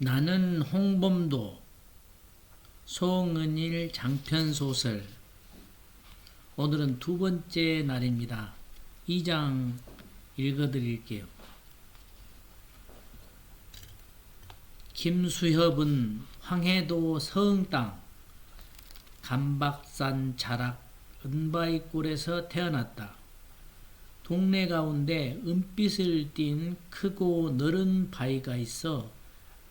나는 홍범도 송은일 장편소설. 오늘은 두 번째 날입니다. 2장 읽어드릴게요. 김수협은 황해도 서흥 땅 감박산 자락 은바위골에서 태어났다. 동네 가운데 은빛을 띤 크고 넓은 바위가 있어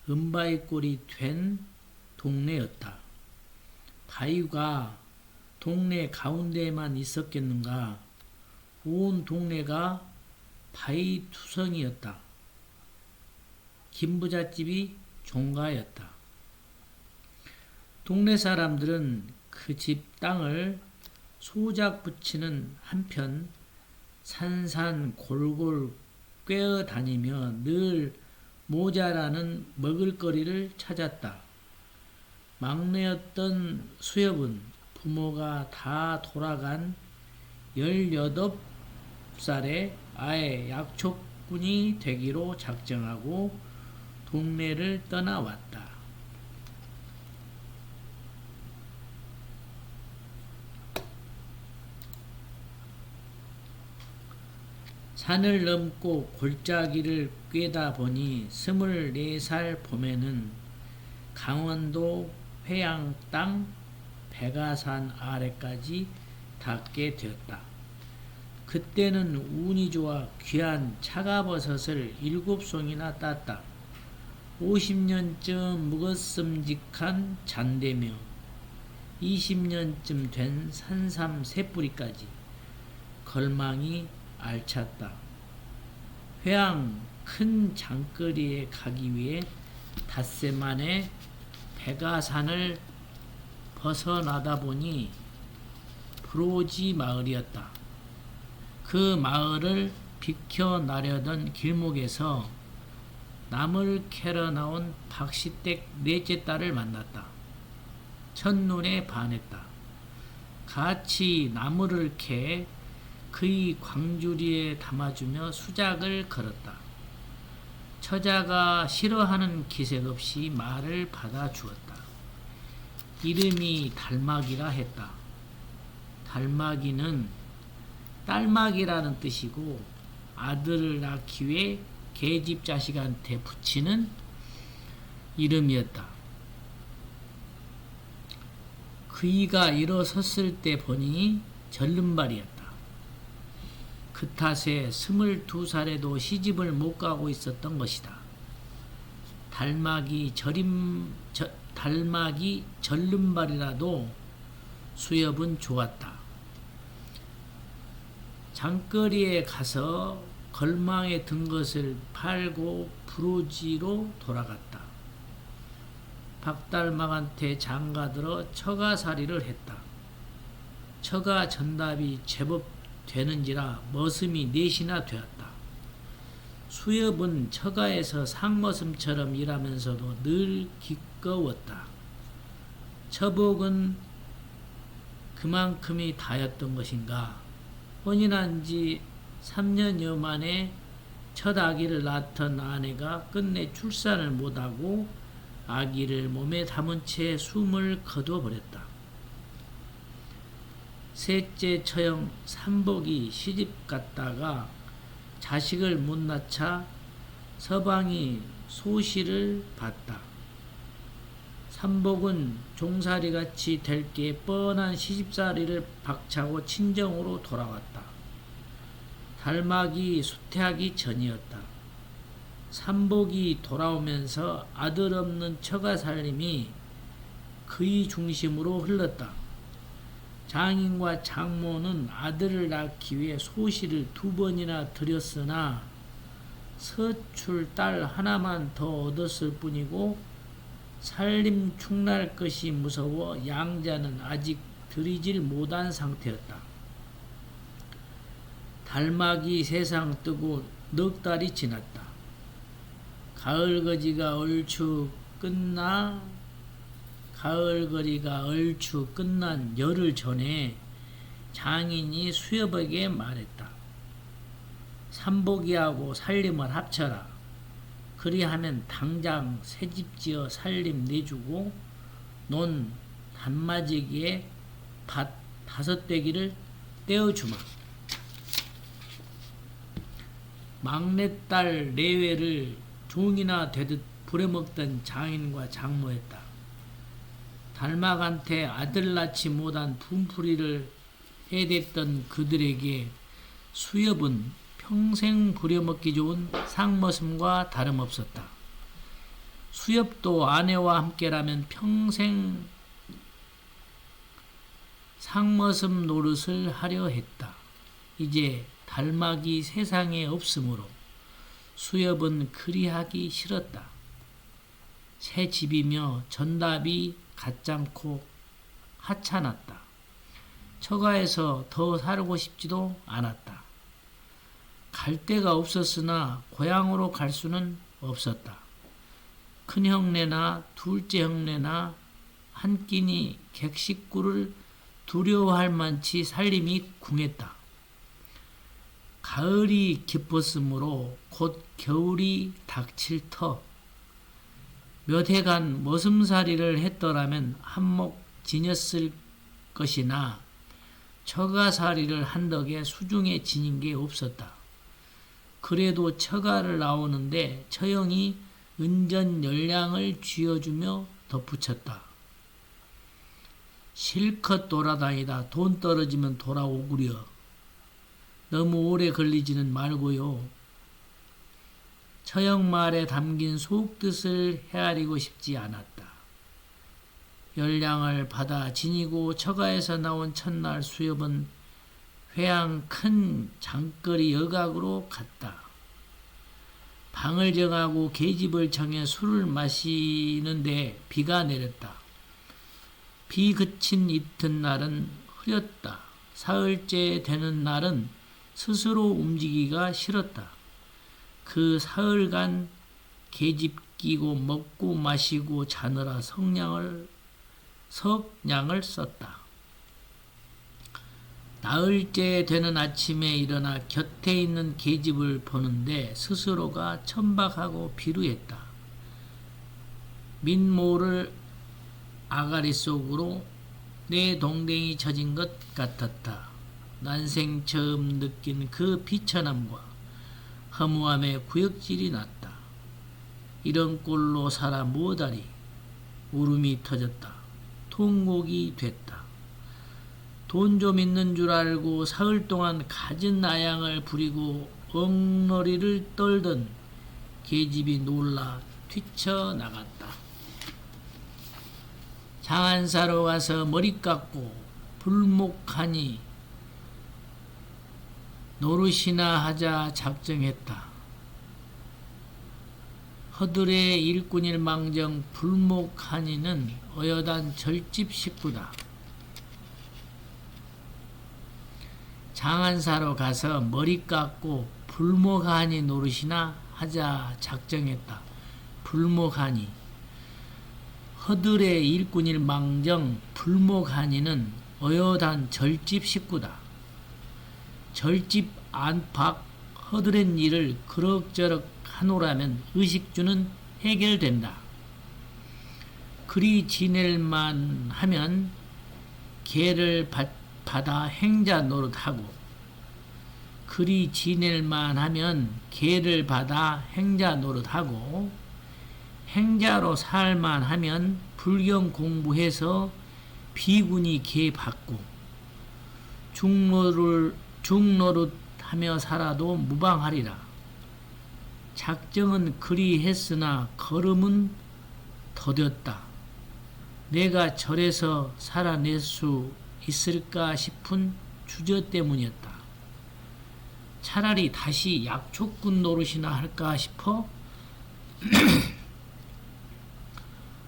은바위골이 된 동네였다. 바위가 동네 가운데에만 있었겠는가? 온 동네가 바위투성이었다. 김부잣집이 종가였다. 동네 사람들은 그 집 땅을 소작 붙이는 한편 산산골골 꿰어 다니며 늘 모자라는 먹을거리를 찾았다. 막내였던 수협은 부모가 다 돌아간 18살에 아예 약초꾼이 되기로 작정하고 동네를 떠나왔다. 산을 넘고 골짜기를 꿰다 보니 24살 봄에는 강원도 회양 땅 백아산 아래까지 닿게 되었다. 그때는 운이 좋아 귀한 차가버섯을 7송이나 땄다. 50년쯤 묵었음직한 잔대며 20년쯤 된 산삼 새뿌리까지 걸망이 알찼다. 회양 큰 장거리에 가기 위해 닷새 만에 백아산을 벗어나다 보니 브로지 마을이었다. 그 마을을 비켜나려던 길목에서 나물 캐러 나온 박시댁 넷째 딸을 만났다. 첫눈에 반했다. 같이 나물을 캐 그의 광주리에 담아주며 수작을 걸었다. 처자가 싫어하는 기색 없이 말을 받아주었다. 이름이 달막이라 했다. 달막이는 딸막이라는 뜻이고 아들을 낳기 위해 계집 자식한테 붙이는 이름이었다. 그이가 일어섰을 때 보니 절름발이었다. 그 탓에 22살에도 시집을 못 가고 있었던 것이다. 달막이 절름발이라도 수협은 좋았다. 장거리에 가서 걸망에 든 것을 팔고 부로지로 돌아갔다. 박달막한테 장가들어 처가살이를 했다. 처가 전답이 제법 되는지라 머슴이 4이나 되었다. 수협은 처가에서 상머슴처럼 일하면서도 늘 기꺼웠다. 처복은 그만큼이 다였던 것인가. 혼인한 지 3년여 만에 첫 아기를 낳던 아내가 끝내 출산을 못하고 아기를 몸에 담은 채 숨을 거둬버렸다. 셋째 처형 삼복이 시집 갔다가 자식을 못 낳자 서방이 소시를 봤다. 삼복은 종살이같이 될 게 뻔한 시집살이를 박차고 친정으로 돌아왔다. 달막이 수태하기 전이었다. 삼복이 돌아오면서 아들 없는 처가 살림이 그의 중심으로 흘렀다. 장인과 장모는 아들을 낳기 위해 소시를 2번이나 드렸으나 서출 딸 하나만 더 얻었을 뿐이고 살림 축날 것이 무서워 양자는 아직 들이질 못한 상태였다. 달막이 세상 뜨고 4달이 지났다. 가을거리가 얼추 끝난 열흘 전에 장인이 수협에게 말했다. 삼복이하고 살림을 합쳐라. 그리하면 당장 새집 지어 살림 내주고 논 단마지기에 밭 5대기를 떼어주마. 막내딸 내외를 종이나 되듯 부려먹던 장인과 장모였다. 달막한테 아들 낳지 못한 분풀이를 해댔던 그들에게 수엽은 평생 부려먹기 좋은 상머슴과 다름없었다. 수엽도 아내와 함께라면 평생 상머슴 노릇을 하려 했다. 이제 달막이 세상에 없으므로 수엽은 그리하기 싫었다. 새 집이며 전답이 갖장코 하찮았다. 처가에서 더 살고 싶지도 않았다. 갈 데가 없었으나 고향으로 갈 수는 없었다. 큰 형네나 둘째 형네나 한 끼니 객식구를 두려워할 만치 살림이 궁했다. 가을이 깊었으므로 곧 겨울이 닥칠 터. 몇 해간 머슴살이를 했더라면 한몫 지녔을 것이나 처가살이를 한 덕에 수중에 지닌 게 없었다. 그래도 처가를 나오는데 처형이 은전 열량을 쥐어주며 덧붙였다. 실컷 돌아다니다 돈 떨어지면 돌아오구려. 너무 오래 걸리지는 말고요. 처형 말에 담긴 속뜻을 헤아리고 싶지 않았다. 열량을 받아 지니고 처가에서 나온 첫날 수엽은 회양 큰 장거리 여각으로 갔다. 방을 정하고 계집을 정해 술을 마시는데 비가 내렸다. 비 그친 이튿날은 흐렸다. 사흘째 되는 날은 스스로 움직이기가 싫었다. 그 사흘간 계집 끼고 먹고 마시고 자느라 석량을 썼다. 나흘째 되는 아침에 일어나 곁에 있는 계집을 보는데 스스로가 천박하고 비루했다. 민모를 아가리 속으로 내 동댕이 젖은 것 같았다. 난생 처음 느낀 그 비천함과 허무함에 구역질이 났다. 이런 꼴로 살아 무엇하리. 울음이 터졌다. 통곡이 됐다. 돈 좀 있는 줄 알고 사흘 동안 갖은 아양을 부리고 엉러리를 떨던 계집이 놀라 뛰쳐나갔다. 장안사로 가서 머리 깎고 불목하니 노릇이나 하자 작정했다. 허들의 일꾼일망정 불목하니는 어여단 절집 식구다. 장안사로 가서 머리 깎고 불목하니 노릇이나 하자 작정했다. 불목하니 허들의 일꾼일망정 불목하니는 어여단 절집 식구다. 절집 안팎 허들의 일을 그럭저럭 하노라면 의식주는 해결된다. 그리 지낼만 하면 개를 받아 행자 노릇하고 그리 지낼만 하면 개를 받아 행자 노릇하고 행자로 살만 하면 불경 공부해서 비군이 개 받고 중노릇하며 살아도 무방하리라. 작정은 그리 했으나 걸음은 더뎠다. 내가 절에서 살아낼 수 있을까 싶은 주저 때문이었다. 차라리 다시 약초꾼 노릇이나 할까 싶어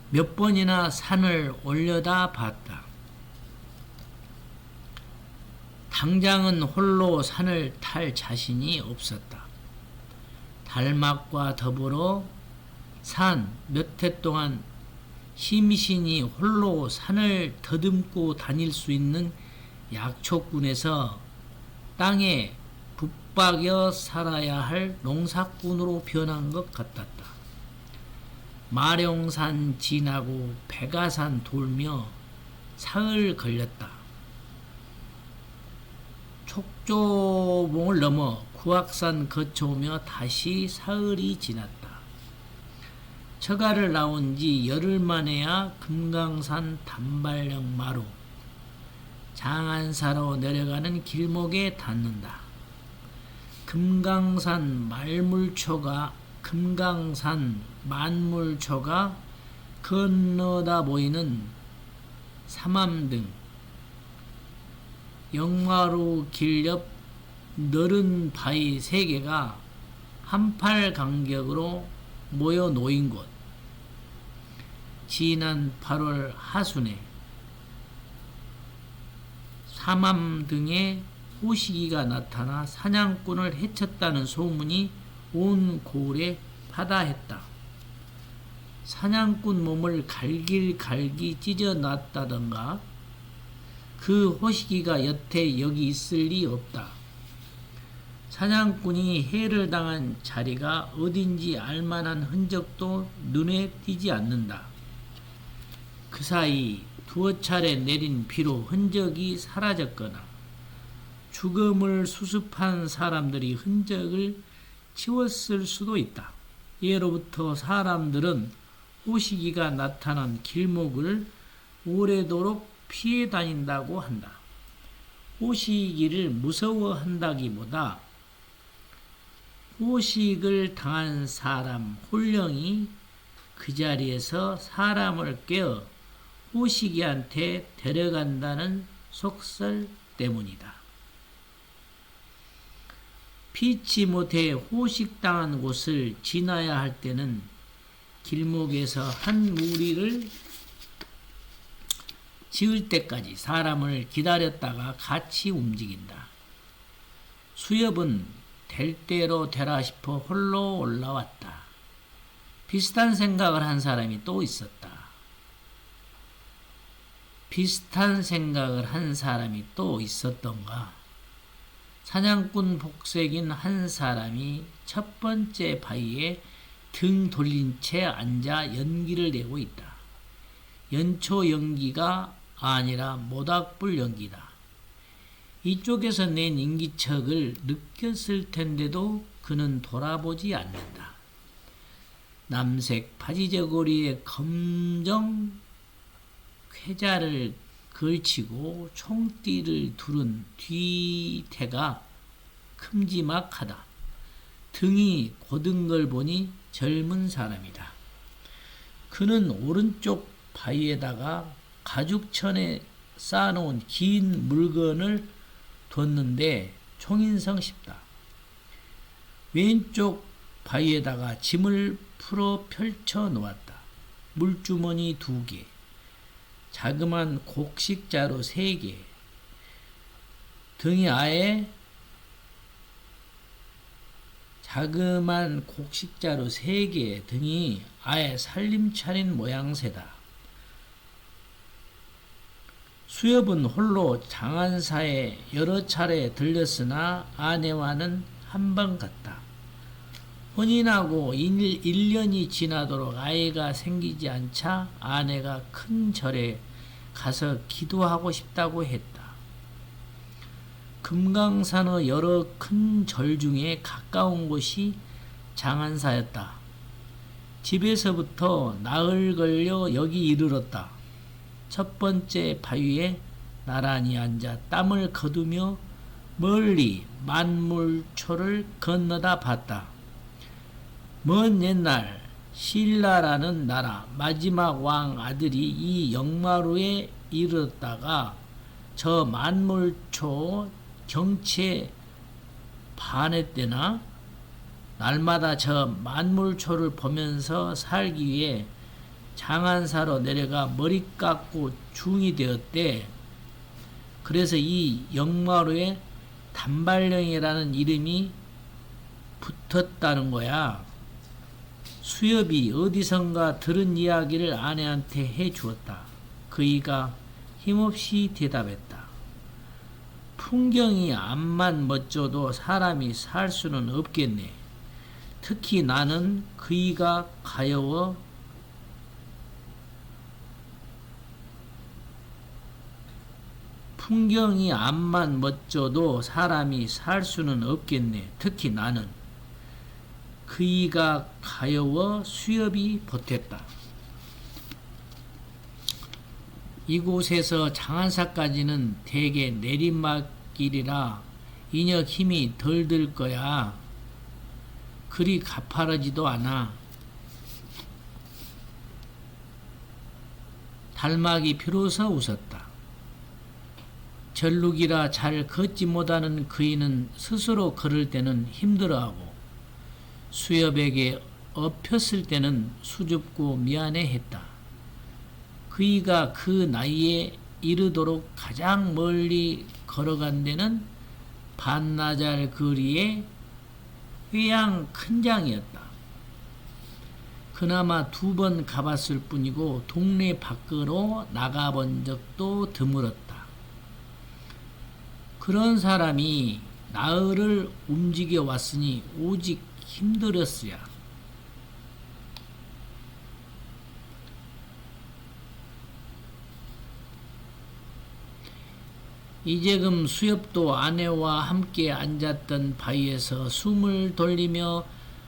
몇 번이나 산을 올려다 봤다. 당장은 홀로 산을 탈 자신이 없었다. 달막과 더불어 산 몇 해 동안 심신이 홀로 산을 더듬고 다닐 수 있는 약초꾼에서 땅에 붙박여 살아야 할 농사꾼으로 변한 것 같았다. 마룡산 지나고 백아산 돌며 사흘 걸렸다. 촉조봉을 넘어 구악산 거쳐오며 다시 사흘이 지났다. 처가를 나온 지 열흘 만에야 금강산 단발령 마루 장안사로 내려가는 길목에 닿는다. 금강산 만물초가 건너다 보이는 삼암등 영마루 길 옆 너른 바위 3개가 한팔 간격으로 모여 놓인 곳. 지난 8월 하순에 삼암등에 호시기가 나타나 사냥꾼을 해쳤다는 소문이 온 고을에 파다했다. 사냥꾼 몸을 갈기갈기 찢어놨다던가 그 호시기가 여태 여기 있을 리 없다. 사냥꾼이 해를 당한 자리가 어딘지 알만한 흔적도 눈에 띄지 않는다. 그 사이 두어 차례 내린 비로 흔적이 사라졌거나 죽음을 수습한 사람들이 흔적을 치웠을 수도 있다. 예로부터 사람들은 호시기가 나타난 길목을 오래도록 피해 다닌다고 한다. 호시기를 무서워한다기보다 호식을 당한 사람 홀령이 그 자리에서 사람을 깨어 호시기한테 데려간다는 속설 때문이다. 피치 못해 호식당한 곳을 지나야 할 때는 길목에서 한 무리를 지을 때까지 사람을 기다렸다가 같이 움직인다. 수엽은 될 대로 되라 싶어 홀로 올라왔다. 비슷한 생각을 한 사람이 또 있었다. 비슷한 생각을 한 사람이 또 있었던가. 사냥꾼 복색인 한 사람이 첫 번째 바위에 등 돌린 채 앉아 연기를 내고 있다. 연초 연기가 아니라 모닥불 연기다. 이쪽에서 낸 인기척을 느꼈을 텐데도 그는 돌아보지 않는다. 남색 바지저고리에 검정 쾌자를 걸치고 총띠를 두른 뒤태가 큼지막하다. 등이 곧은 걸 보니 젊은 사람이다. 그는 오른쪽 바위에다가 가죽천에 쌓아놓은 긴 물건을 뒀는데 총인성 싶다. 왼쪽 바위에다가 짐을 풀어 펼쳐 놓았다. 물주머니 2개, 자그만 곡식자루 3개, 등이 아예 자그만 곡식자루 3개 등이 아예 살림차린 모양새다. 수엽은 홀로 장안사에 여러 차례 들렸으나 아내와는 한 번 갔다. 혼인하고 1년이 지나도록 아이가 생기지 않자 아내가 큰 절에 가서 기도하고 싶다고 했다. 금강산의 여러 큰 절 중에 가까운 곳이 장안사였다. 집에서부터 나흘 걸려 여기 이르렀다. 첫 번째 바위에 나란히 앉아 땀을 거두며 멀리 만물초를 건너다 봤다. 먼 옛날 신라라는 나라 마지막 왕 아들이 이 영마루에 이르렀다가 저 만물초 경치에 반했대나 날마다 저 만물초를 보면서 살기 위해 장안사로 내려가 머리 깎고 중이 되었대. 그래서 이 영마루에 단발령이라는 이름이 붙었다는 거야. 수엽이 어디선가 들은 이야기를 아내한테 해 주었다. 그이가 힘없이 대답했다. 풍경이 암만 멋져도 사람이 살 수는 없겠네. 특히 나는 그이가 가여워 풍경이 암만 멋져도 사람이 살 수는 없겠네. 특히 나는. 그이가 가여워 수엽이 보탰다. 이곳에서 장안사까지는 대개 내리막길이라 인역 힘이 덜 들 거야. 그리 가파르지도 않아. 달막이 비로소 웃었다. 전룩이라 잘 걷지 못하는 그이는 스스로 걸을 때는 힘들어하고 수엽에게 엎혔을 때는 수줍고 미안해했다. 그이가 그 나이에 이르도록 가장 멀리 걸어간 데는 반나절 거리의 회양 큰장이었다. 그나마 2번 가봤을 뿐이고 동네 밖으로 나가본 적도 드물었다. 그런 사람이 나흘을 움직여 왔으니 오직 힘들었어야. 이제금 수엽도 아내와 함께 앉았던 바위에서 숨을 돌리며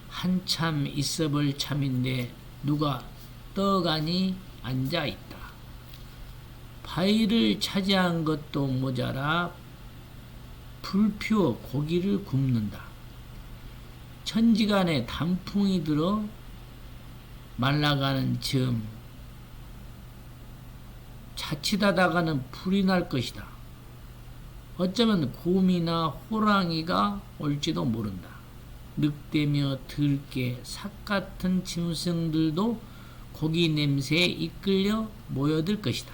한참 있어볼 참인데 누가 떡하니 앉아있다. 바위를 차지한 것도 모자라 불 피워 고기를 굽는다. 천지간에 단풍이 들어 말라가는 즈음 자칫하다가는 불이 날 것이다. 어쩌면 곰이나 호랑이가 올지도 모른다. 늑대며 들개, 삭 같은 짐승들도 고기 냄새에 이끌려 모여들 것이다.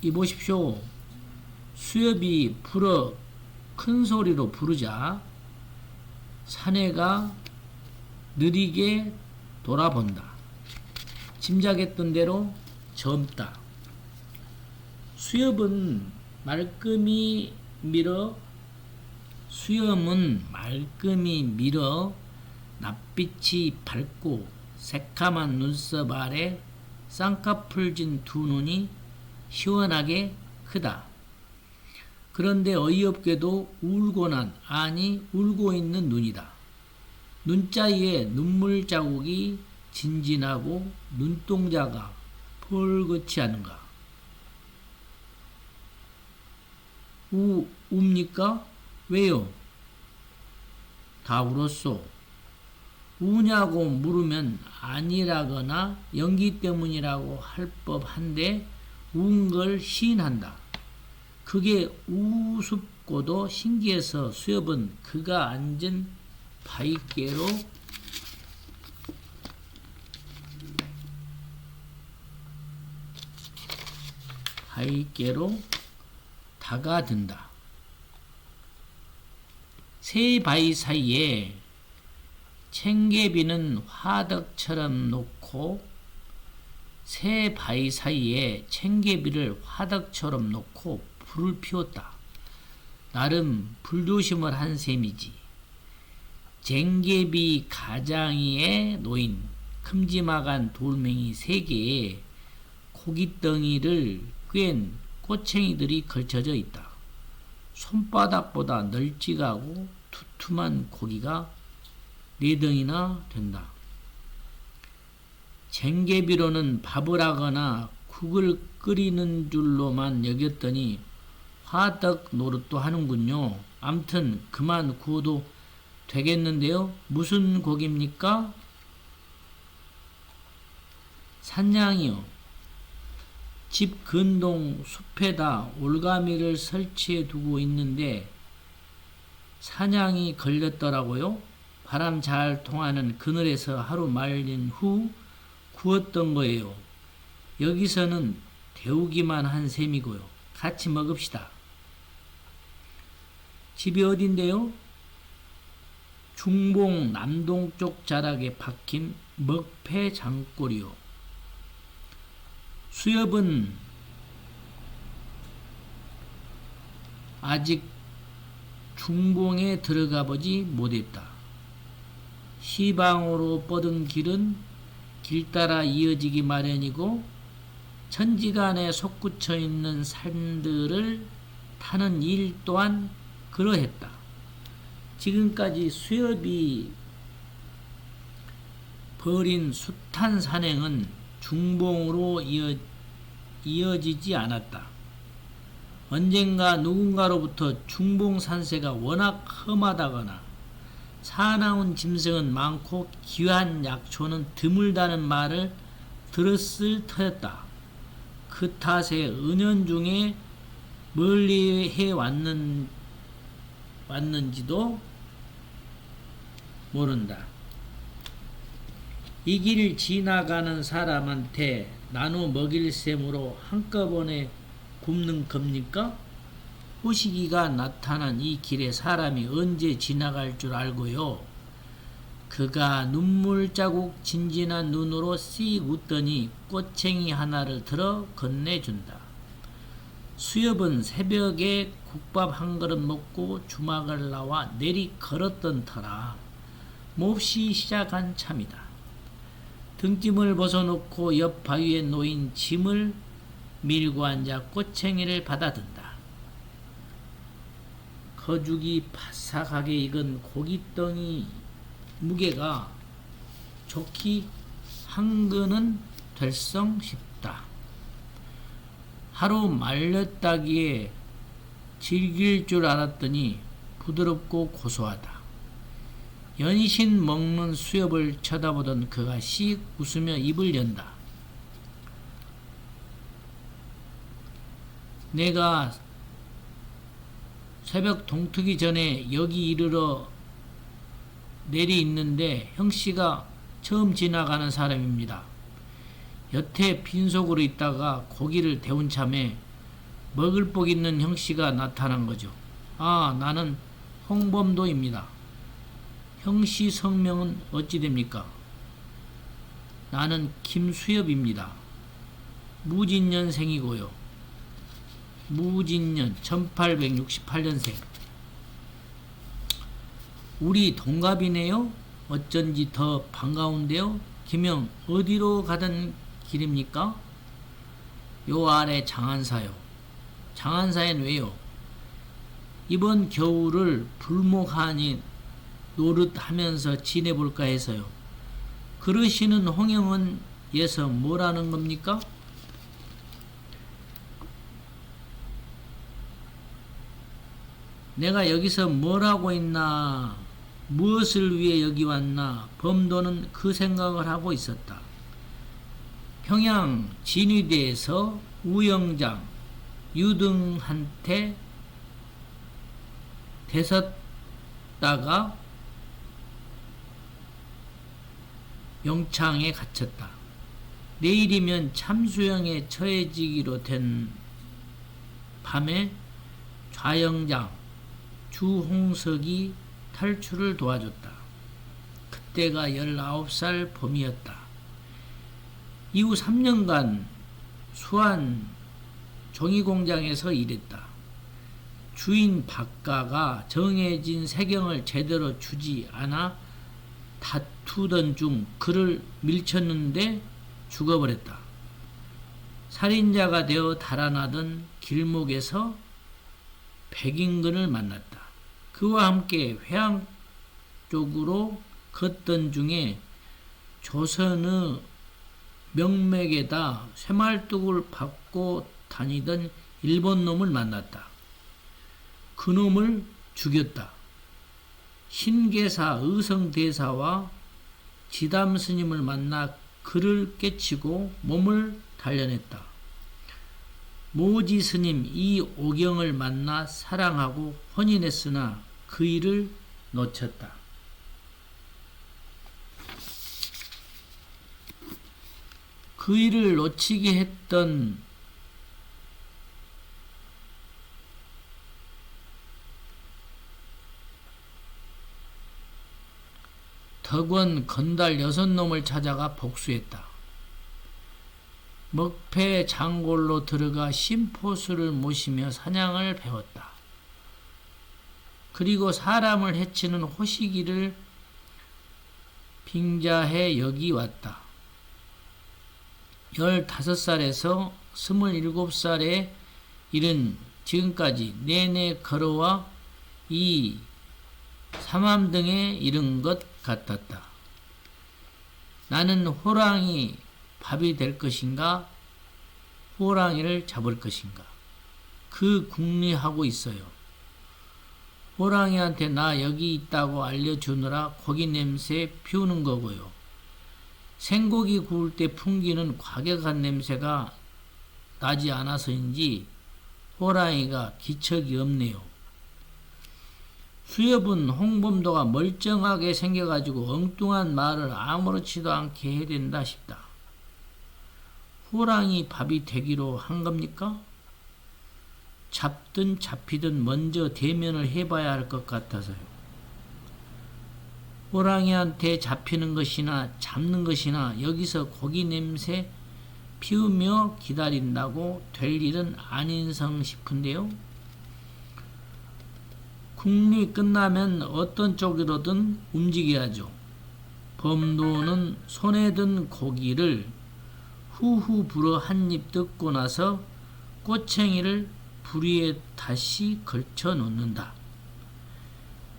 이 보십시오. 수엽이 불어 큰 소리로 부르자 사내가 느리게 돌아본다. 짐작했던 대로 젊다. 수염은 말끔히 밀어 낯빛이 밝고 새카만 눈썹 아래 쌍꺼풀 진 2눈이 시원하게 크다. 그런데 어이없게도 울고 있는 눈이다. 눈자위에 눈물 자국이 진진하고 눈동자가 펄겋지 않은가. 웁니까? 왜요? 다 울었소. 우냐고 물으면 아니라거나 연기 때문이라고 할 법한데 운 걸 시인한다. 그게 우습고도 신기해서 수엽은 그가 앉은 바위께로 다가든다. 세 바위 사이에 챙개비는 화덕처럼 놓고 불을 피웠다. 나름 불조심을 한 셈이지. 쟁개비 가장이에 놓인 큼지막한 돌멩이 3개에 고깃덩이를 꿰은 꼬챙이들이 걸쳐져 있다. 손바닥보다 널찍하고 두툼한 고기가 4덩이나 된다. 쟁개비로는 밥을 하거나 국을 끓이는 줄로만 여겼더니 화덕 노릇도 하는군요. 암튼 그만 구워도 되겠는데요. 무슨 고기입니까? 산양이요. 집 근동 숲에다 올가미를 설치해 두고 있는데 사냥이 걸렸더라고요. 바람 잘 통하는 그늘에서 하루 말린 후 구웠던 거예요. 여기서는 데우기만 한 셈이고요. 같이 먹읍시다. 집이 어딘데요? 중봉 남동쪽 자락에 박힌 먹패 장골이요. 수엽은 아직 중봉에 들어가 보지 못했다. 시방으로 뻗은 길은 길 따라 이어지기 마련이고 천지간에 솟구쳐 있는 산들을 타는 일 또한 그러했다. 지금까지 수협이 벌인 숱한 산행은 중봉으로 이어지지 않았다. 언젠가 누군가로부터 중봉산세가 워낙 험하다거나 사나운 짐승은 많고 귀한 약초는 드물다는 말을 들었을 터였다. 그 탓에 은연중에 멀리 해 왔는지도 모른다. 이 길 지나가는 사람한테 나눠 먹일 셈으로 한꺼번에 굶는 겁니까? 호시기가 나타난 이 길에 사람이 언제 지나갈 줄 알고요. 그가 눈물 자국 진진한 눈으로 씩 웃더니 꼬챙이 하나를 들어 건네준다. 수협은 새벽에 국밥 한 그릇 먹고 주막을 나와 내리 걸었던 터라 몹시 시작한 참이다. 등짐을 벗어놓고 옆 바위에 놓인 짐을 밀고 앉아 꼬챙이를 받아든다. 거죽이 바삭하게 익은 고깃덩이 무게가 좋기 한 근은 될성 싶다. 하루 말렸다기에 질길 줄 알았더니 부드럽고 고소하다. 연신 먹는 수협을 쳐다보던 그가 씩 웃으며 입을 연다. 내가 새벽 동트기 전에 여기 이르러 내리 있는데 형씨가 처음 지나가는 사람입니다. 여태 빈속으로 있다가 고기를 데운 참에 먹을 복 있는 형씨가 나타난 거죠. 아, 나는 홍범도입니다. 형씨 성명은 어찌 됩니까? 나는 김수엽입니다. 무진년생이고요. 무진년 1868년생. 우리 동갑이네요. 어쩐지 더 반가운데요. 김영, 어디로 가던 길입니까? 요 아래 장안사요. 장안사엔 왜요? 이번 겨울을 불목하니 노릇하면서 지내볼까 해서요. 그러시는 홍영은 예서 뭐라는 겁니까? 내가 여기서 뭘 하고 있나, 무엇을 위해 여기 왔나, 범도는 그 생각을 하고 있었다. 평양 진위대에서 우영장, 유등한테 대섰다가 영창에 갇혔다. 내일이면 참수형에 처해지기로 된 밤에 좌영장 주홍석이 탈출을 도와줬다. 그때가 19살 봄이었다. 이후 3년간 수안 종이공장에서 일했다. 주인 박가가 정해진 세경을 제대로 주지 않아 다투던 중 그를 밀쳤는데 죽어버렸다. 살인자가 되어 달아나던 길목에서 백인근을 만났다. 그와 함께 회항 쪽으로 걷던 중에 조선의 명맥에다 쇠말뚝을 받고 다니던 일본 놈을 만났다. 그 놈을 죽였다. 신계사 의성대사와 지담스님을 만나 그를 깨치고 몸을 단련했다. 모지스님 이오경을 만나 사랑하고 혼인했으나 그 일을 놓쳤다. 그 일을 놓치게 했던 덕원 건달 6놈을 찾아가 복수했다. 먹패 장골로 들어가 심포수를 모시며 사냥을 배웠다. 그리고 사람을 해치는 호시기를 빙자해 여기 왔다. 15살에서 27살에 이른 지금까지 내내 걸어와 이 삼암등에 이른 것 같았다. 나는 호랑이 밥이 될 것인가, 호랑이를 잡을 것인가, 그 궁리하고 있어요. 호랑이한테 나 여기 있다고 알려주느라 고기 냄새 피우는 거고요. 생고기 구울 때 풍기는 과격한 냄새가 나지 않아서인지 호랑이가 기척이 없네요. 수엽은 홍범도가 멀쩡하게 생겨가지고 엉뚱한 말을 아무렇지도 않게 해댄다 싶다. 호랑이 밥이 되기로 한 겁니까? 잡든 잡히든 먼저 대면을 해봐야 할 것 같아서요. 호랑이한테 잡히는 것이나 잡는 것이나 여기서 고기 냄새 피우며 기다린다고 될 일은 아닌성 싶은데요. 궁리 끝나면 어떤 쪽으로든 움직여야죠. 범도는 손에 든 고기를 후후 불어 한 입 뜯고 나서 꼬챙이를 불 위에 다시 걸쳐 놓는다.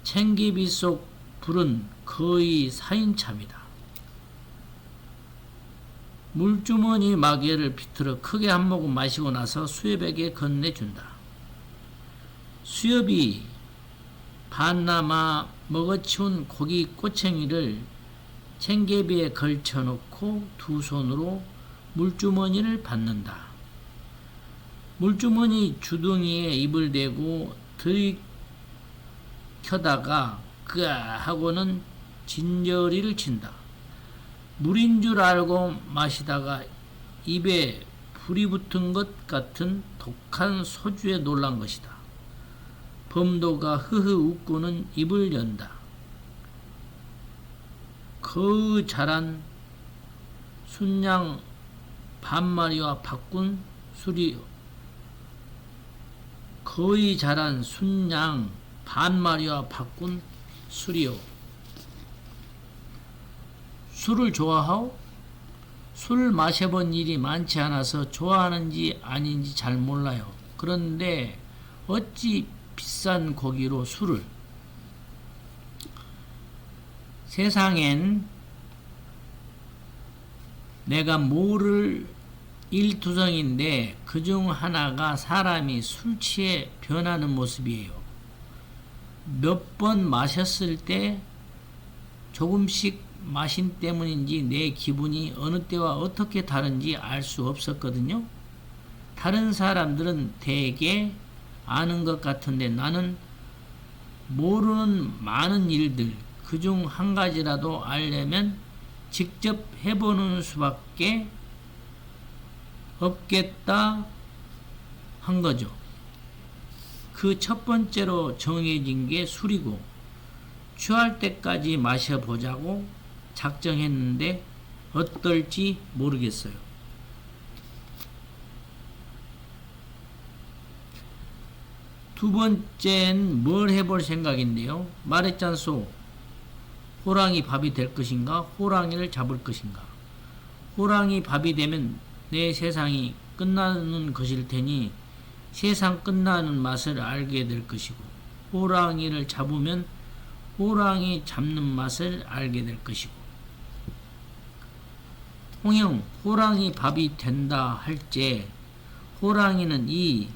챙기비 속 불은 거의 4인참이다. 물주머니 마개를 비틀어 크게 한 모금 마시고 나서 수엽에게 건네준다. 수엽이 반나마 먹어치운 고기 꼬챙이를 챙개비에 걸쳐놓고 두 손으로 물주머니를 받는다. 물주머니 주둥이에 입을 대고 들이켜다가 그아 하고는 진저리를 친다. 물인 줄 알고 마시다가 입에 불이 붙은 것 같은 독한 소주에 놀란 것이다. 범도가 흐흐 웃고는 입을 연다. 거의 자란 순양 반마리와 바꾼 술이요. 거의 자란 순양 반마리와 바꾼 술이요. 술을 좋아하오? 술 마셔본 일이 많지 않아서 좋아하는지 아닌지 잘 몰라요. 그런데 어찌 비싼 고기로 술을? 세상엔 내가 모를 일투성인데 그중 하나가 사람이 술 취해 변하는 모습이에요. 몇 번 마셨을 때 조금씩 마신 때문인지 내 기분이 어느 때와 어떻게 다른지 알 수 없었거든요. 다른 사람들은 대개 아는 것 같은데 나는 모르는 많은 일들, 그중 한 가지라도 알려면 직접 해보는 수밖에 없겠다 한 거죠. 그 첫 번째로 정해진 게 술이고 취할 때까지 마셔보자고 작정했는데 어떨지 모르겠어요. 두 번째는 뭘 해볼 생각인데요. 말했잖소. 호랑이 밥이 될 것인가, 호랑이를 잡을 것인가. 호랑이 밥이 되면 내 세상이 끝나는 것일 테니 세상 끝나는 맛을 알게 될 것이고, 호랑이를 잡으면 호랑이 잡는 맛을 알게 될 것이고. 홍영, 호랑이 밥이 된다 할제 호랑이는 이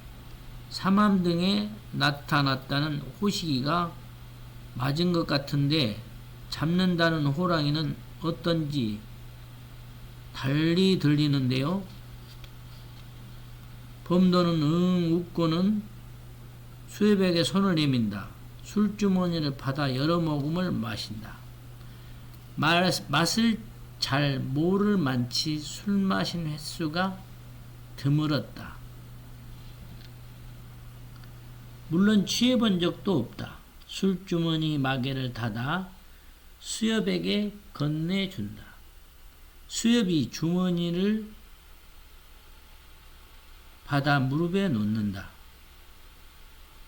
삼암등에 나타났다는 호시기가 맞은 것 같은데 잡는다는 호랑이는 어떤지 달리 들리는데요. 범도는 응 웃고는 수엽에게 손을 내민다. 술주머니를 받아 여러 모금을 마신다. 맛을 잘 모를 만치 술 마신 횟수가 드물었다. 물론 취해본 적도 없다. 술주머니 마개를 닫아 수엽에게 건네준다. 수엽이 주머니를 받아 무릎에 놓는다.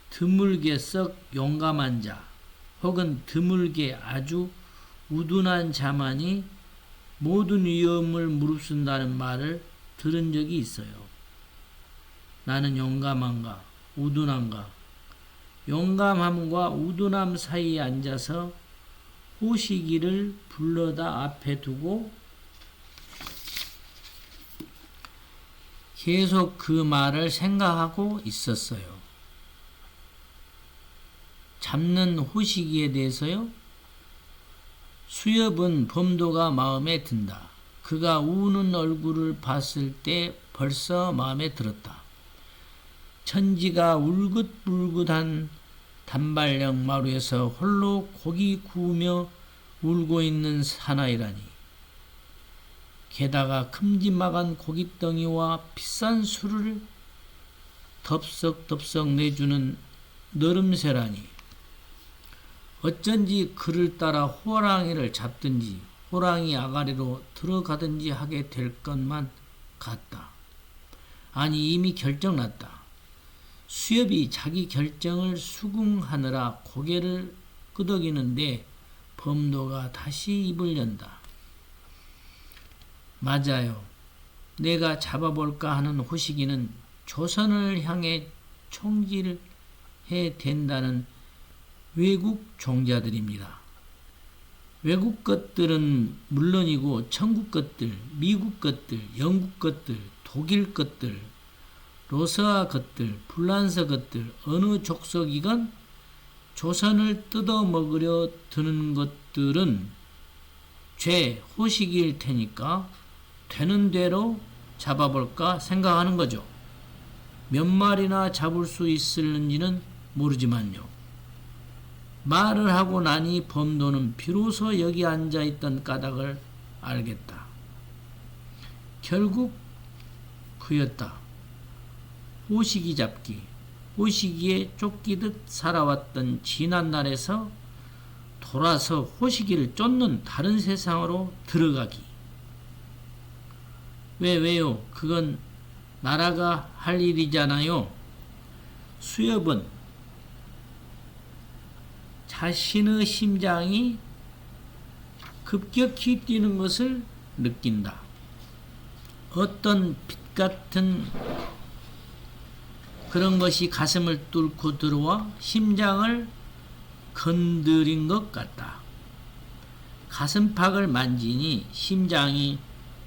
드물게 썩 용감한 자 혹은 드물게 아주 우둔한 자만이 모든 위험을 무릅쓴다는 말을 들은 적이 있어요. 나는 용감한가, 우둔한가. 용감함과 우둔함 사이에 앉아서 호시기를 불러다 앞에 두고 계속 그 말을 생각하고 있었어요. 잡는 호시기에 대해서요. 수엽은 범도가 마음에 든다. 그가 우는 얼굴을 봤을 때 벌써 마음에 들었다. 천지가 울긋불긋한 단발령 마루에서 홀로 고기 구우며 울고 있는 사나이라니. 게다가 큼지막한 고깃덩이와 비싼 술을 덥석덥석 내주는 너름새라니. 어쩐지 그를 따라 호랑이를 잡든지 호랑이 아가리로 들어가든지 하게 될 것만 같다. 아니 이미 결정났다. 수엽이 자기 결정을 수긍하느라 고개를 끄덕이는데 범도가 다시 입을 연다. 맞아요. 내가 잡아볼까 하는 호시기는 조선을 향해 총질해 된다는 외국 종자들입니다. 외국 것들은 물론이고 천국 것들, 미국 것들, 영국 것들, 독일 것들, 로스아 것들, 불란서 것들, 어느 족속이건 조선을 뜯어먹으려 드는 것들은 죄, 호식일 테니까 되는 대로 잡아볼까 생각하는 거죠. 몇 마리나 잡을 수 있을는지는 모르지만요. 말을 하고 나니 범도는 비로소 여기 앉아있던 까닭을 알겠다. 결국 그였다. 호시기 잡기. 호시기에 쫓기듯 살아왔던 지난날에서 돌아서 호시기를 쫓는 다른 세상으로 들어가기. 왜요? 그건 나라가 할 일이잖아요. 수엽은 자신의 심장이 급격히 뛰는 것을 느낀다. 어떤 빛 같은 그런 것이 가슴을 뚫고 들어와 심장을 건드린 것 같다. 가슴팍을 만지니 심장이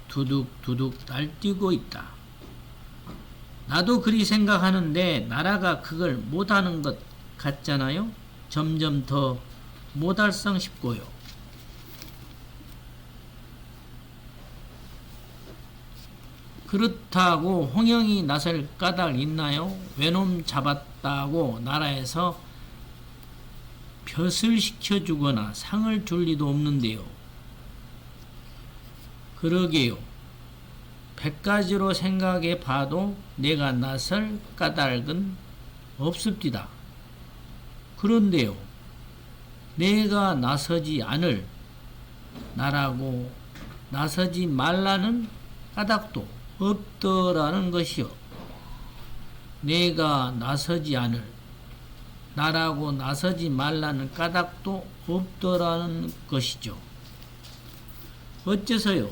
두둑두둑 날뛰고 있다. 나도 그리 생각하는데 나라가 그걸 못하는 것 같잖아요. 점점 더 못할성 싶고요. 그렇다고 홍영이 나설 까닭 있나요? 외놈 잡았다고 나라에서 벼슬 시켜주거나 상을 줄 리도 없는데요. 그러게요. 100가지로 생각해 봐도 내가 나설 까닭은 없습니다. 그런데요. 내가 나서지 않을 나라고 나서지 말라는 까닭도 없더라는 것이요. 내가 나서지 않을 나라고 나서지 말라는 까닭도 없더라는 것이죠. 어째서요?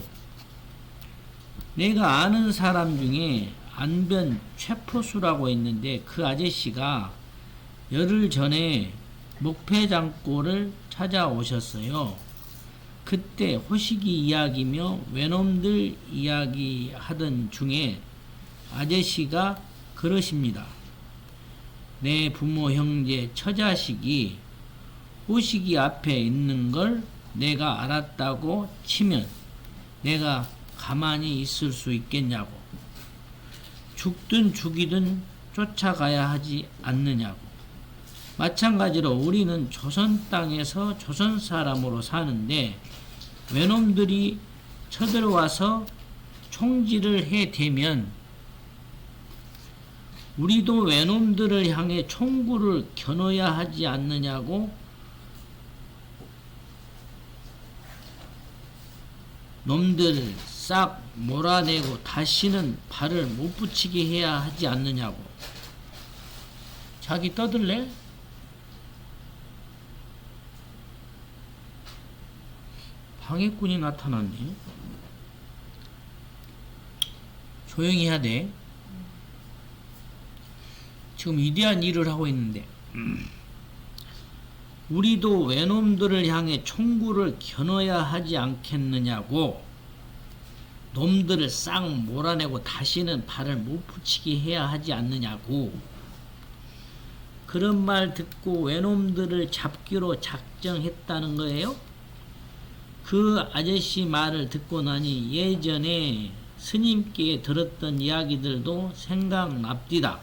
내가 아는 사람 중에 안변 최포수라고 있는데 그 아저씨가 열흘 전에 목패장골을 찾아오셨어요. 그때 호시기 이야기며 외놈들 이야기 하던 중에 아저씨가 그러십니다. 내 부모 형제 처자식이 호시기 앞에 있는 걸 내가 알았다고 치면 내가 가만히 있을 수 있겠냐고. 죽든 죽이든 쫓아가야 하지 않느냐고. 마찬가지로 우리는 조선 땅에서 조선 사람으로 사는데 외놈들이 쳐들어와서 총질을 해대면 우리도 외놈들을 향해 총구를 겨눠야 하지 않느냐고. 놈들 싹 몰아내고 다시는 발을 못 붙이게 해야 하지 않느냐고. 자기 떠들래? 방해꾼이 나타났네. 조용히 해야 돼. 지금 위대한 일을 하고 있는데 우리도 외놈들을 향해 총구를 겨눠야 하지 않겠느냐고. 놈들을 싹 몰아내고 다시는 발을 못 붙이게 해야 하지 않느냐고. 그런 말 듣고 외놈들을 잡기로 작정했다는 거예요. 그 아저씨 말을 듣고 나니 예전에 스님께 들었던 이야기들도 생각납디다.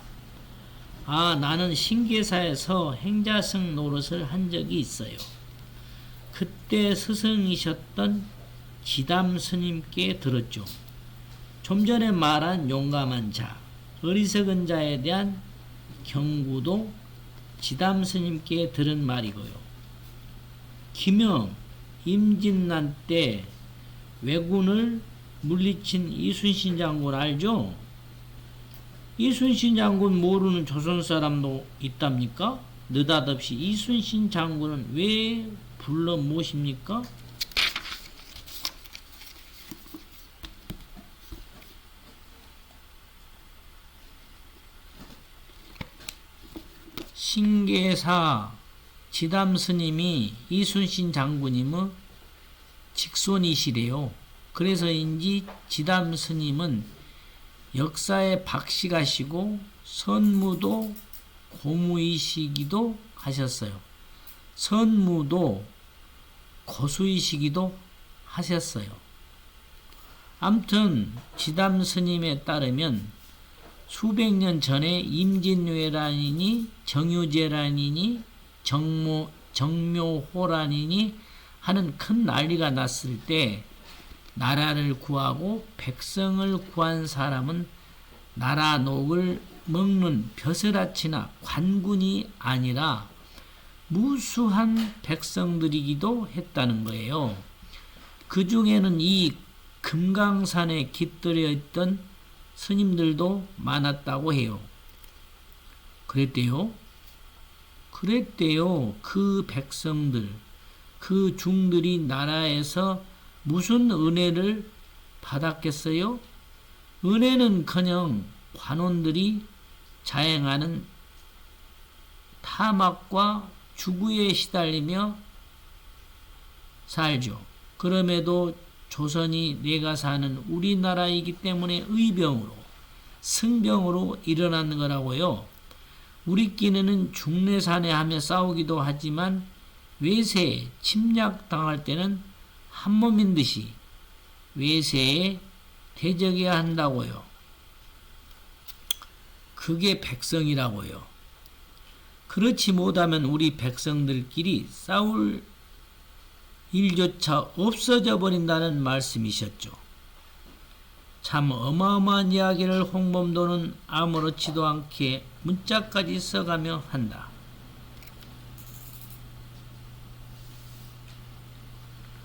아, 나는 신계사에서 행자승 노릇을 한 적이 있어요. 그때 스승이셨던 지담 스님께 들었죠. 좀 전에 말한 용감한 자, 어리석은 자에 대한 경구도 지담 스님께 들은 말이고요. 김영, 임진난 때 왜군을 물리친 이순신 장군 알죠? 이순신 장군 모르는 조선 사람도 있답니까? 느닷없이 이순신 장군은 왜 불러 모십니까? 신계사 지담 스님이 이순신 장군님의 직손이시래요. 그래서인지 지담 스님은 역사의 박씨가시고 선무도 고무이시기도 하셨어요. 선무도 고수이시기도 하셨어요. 암튼 지담 스님에 따르면 수백 년 전에 임진왜란이니 정유재란이니 정묘호란이니 하는 큰 난리가 났을 때 나라를 구하고 백성을 구한 사람은 나라 녹을 먹는 벼슬아치나 관군이 아니라 무수한 백성들이기도 했다는 거예요. 그 중에는 이 금강산에 깃들여 있던 스님들도 많았다고 해요. 그랬대요. 그 백성들, 그 중들이 나라에서 무슨 은혜를 받았겠어요? 은혜는커녕 관원들이 자행하는 탐악과 주구에 시달리며 살죠. 그럼에도 조선이 내가 사는 우리나라이기 때문에 의병으로, 승병으로 일어나는 거라고요. 우리끼리는 중내산해하며 싸우기도 하지만 외세에 침략당할 때는 한몸인 듯이 외세에 대적해야 한다고요. 그게 백성이라고요. 그렇지 못하면 우리 백성들끼리 싸울 일조차 없어져 버린다는 말씀이셨죠. 참 어마어마한 이야기를 홍범도는 아무렇지도 않게 문자까지 써가며 한다.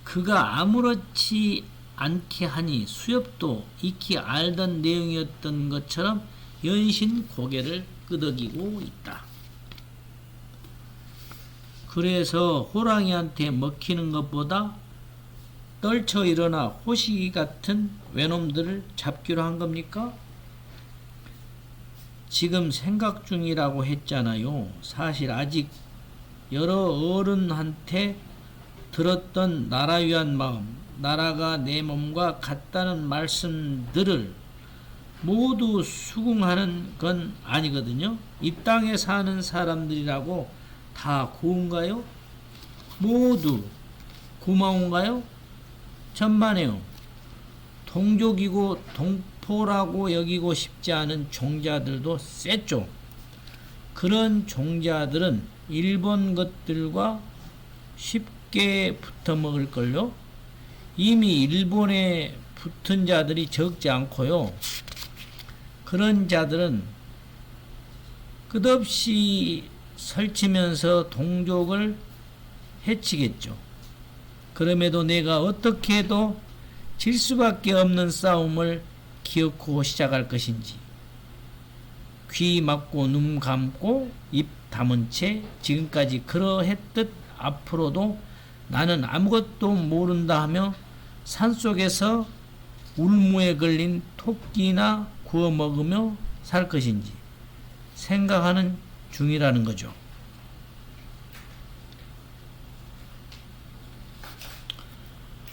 그가 아무렇지 않게 하니 수엽도 익히 알던 내용이었던 것처럼 연신 고개를 끄덕이고 있다. 그래서 호랑이한테 먹히는 것보다 떨쳐 일어나 호시기 같은 외놈들을 잡기로 한 겁니까? 지금 생각 중이라고 했잖아요. 사실 아직 여러 어른한테 들었던 나라 위한 마음, 나라가 내 몸과 같다는 말씀들을 모두 수긍하는 건 아니거든요. 이 땅에 사는 사람들이라고 다 고운가요? 모두 고마운가요? 천만에요. 동족이고 동포라고 여기고 싶지 않은 종자들도 셌죠. 그런 종자들은 일본 것들과 쉽게 붙어먹을걸요. 이미 일본에 붙은 자들이 적지 않고요. 그런 자들은 끝없이 설치면서 동족을 해치겠죠. 그럼에도 내가 어떻게 해도 질 수밖에 없는 싸움을 기어코 시작할 것인지 귀 막고 눈 감고 입 다문 채 지금까지 그러했듯 앞으로도 나는 아무것도 모른다 하며 산속에서 울무에 걸린 토끼나 구워 먹으며 살 것인지 생각하는 중이라는 거죠.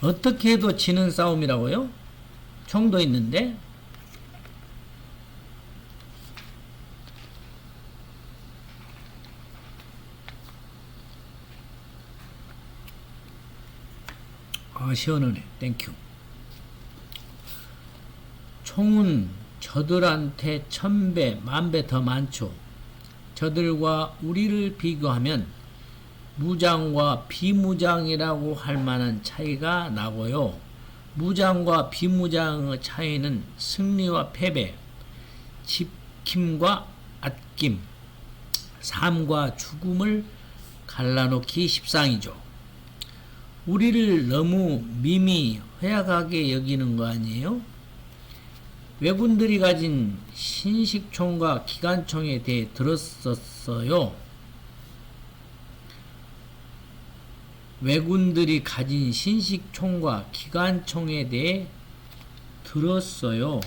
어떻게 해도 지는 싸움이라고요? 총도 있는데. 시원하네. 땡큐. 총은 저들한테 1000배, 10,000배 더 많죠. 저들과 우리를 비교하면 무장과 비무장이라고 할 만한 차이가 나고요. 무장과 비무장의 차이는 승리와 패배, 지킴과 아낌, 삶과 죽음을 갈라놓기 십상이죠. 우리를 너무 밈이 허약하게 여기는 거 아니에요? 왜군들이 가진 신식총과 기관총에 대해 들었었어요. 왜군들이 가진 신식총과 기관총에 대해 들었어요.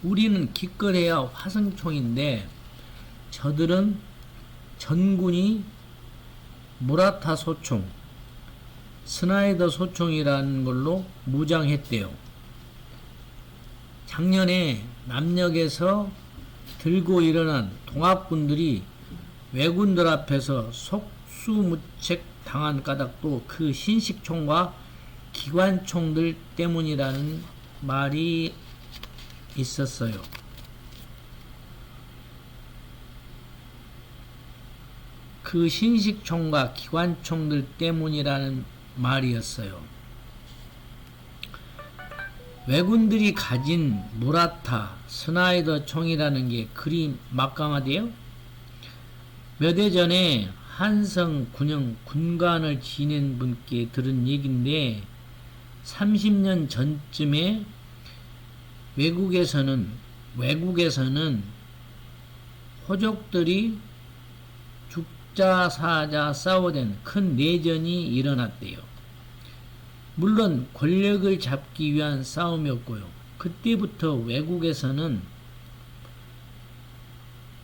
우리는 기껏해야 화성총인데 저들은 전군이 무라타 소총, 스나이더 소총이라는 걸로 무장했대요. 작년에 남녘에서 들고 일어난 동학군들이 왜군들 앞에서 속수무책 당한 까닭도 그 신식총과 기관총들 때문이라는 말이 있었어요. 그 신식총과 기관총들 때문이라는 말이었어요. 왜군들이 가진 무라타, 스나이더 총이라는 게 그리 막강하대요? 몇 해 전에 한성 군영 군관을 지낸 분께 들은 얘기인데 30년 전쯤에 외국에서는 호족들이 죽자 사자 싸우던 큰 내전이 일어났대요. 물론 권력을 잡기 위한 싸움이었고요. 그때부터 외국에서는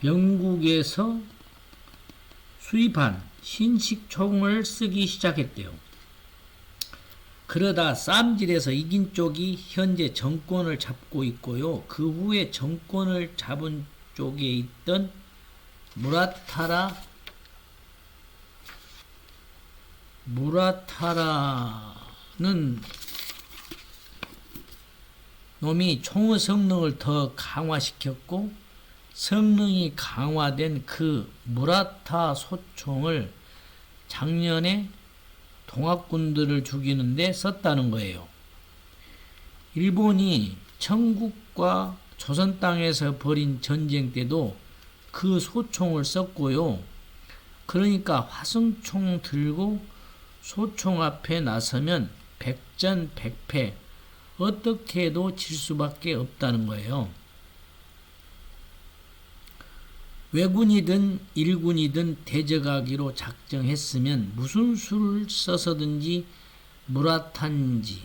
영국에서 수입한 신식총을 쓰기 시작했대요. 그러다 쌈질에서 이긴 쪽이 현재 정권을 잡고 있고요. 그 후에 정권을 잡은 쪽에 있던 무라타라는 놈이 총의 성능을 더 강화시켰고 성능이 강화된 그 무라타 소총을 작년에 동학군들을 죽이는데 썼다는 거예요. 일본이 청국과 조선 땅에서 벌인 전쟁 때도 그 소총을 썼고요. 그러니까 화성총 들고 소총 앞에 나서면 백전백패, 어떻게 해도 질 수밖에 없다는 거예요. 왜군이든 일군이든 대적하기로 작정했으면 무슨 수를 써서든지 무라탄지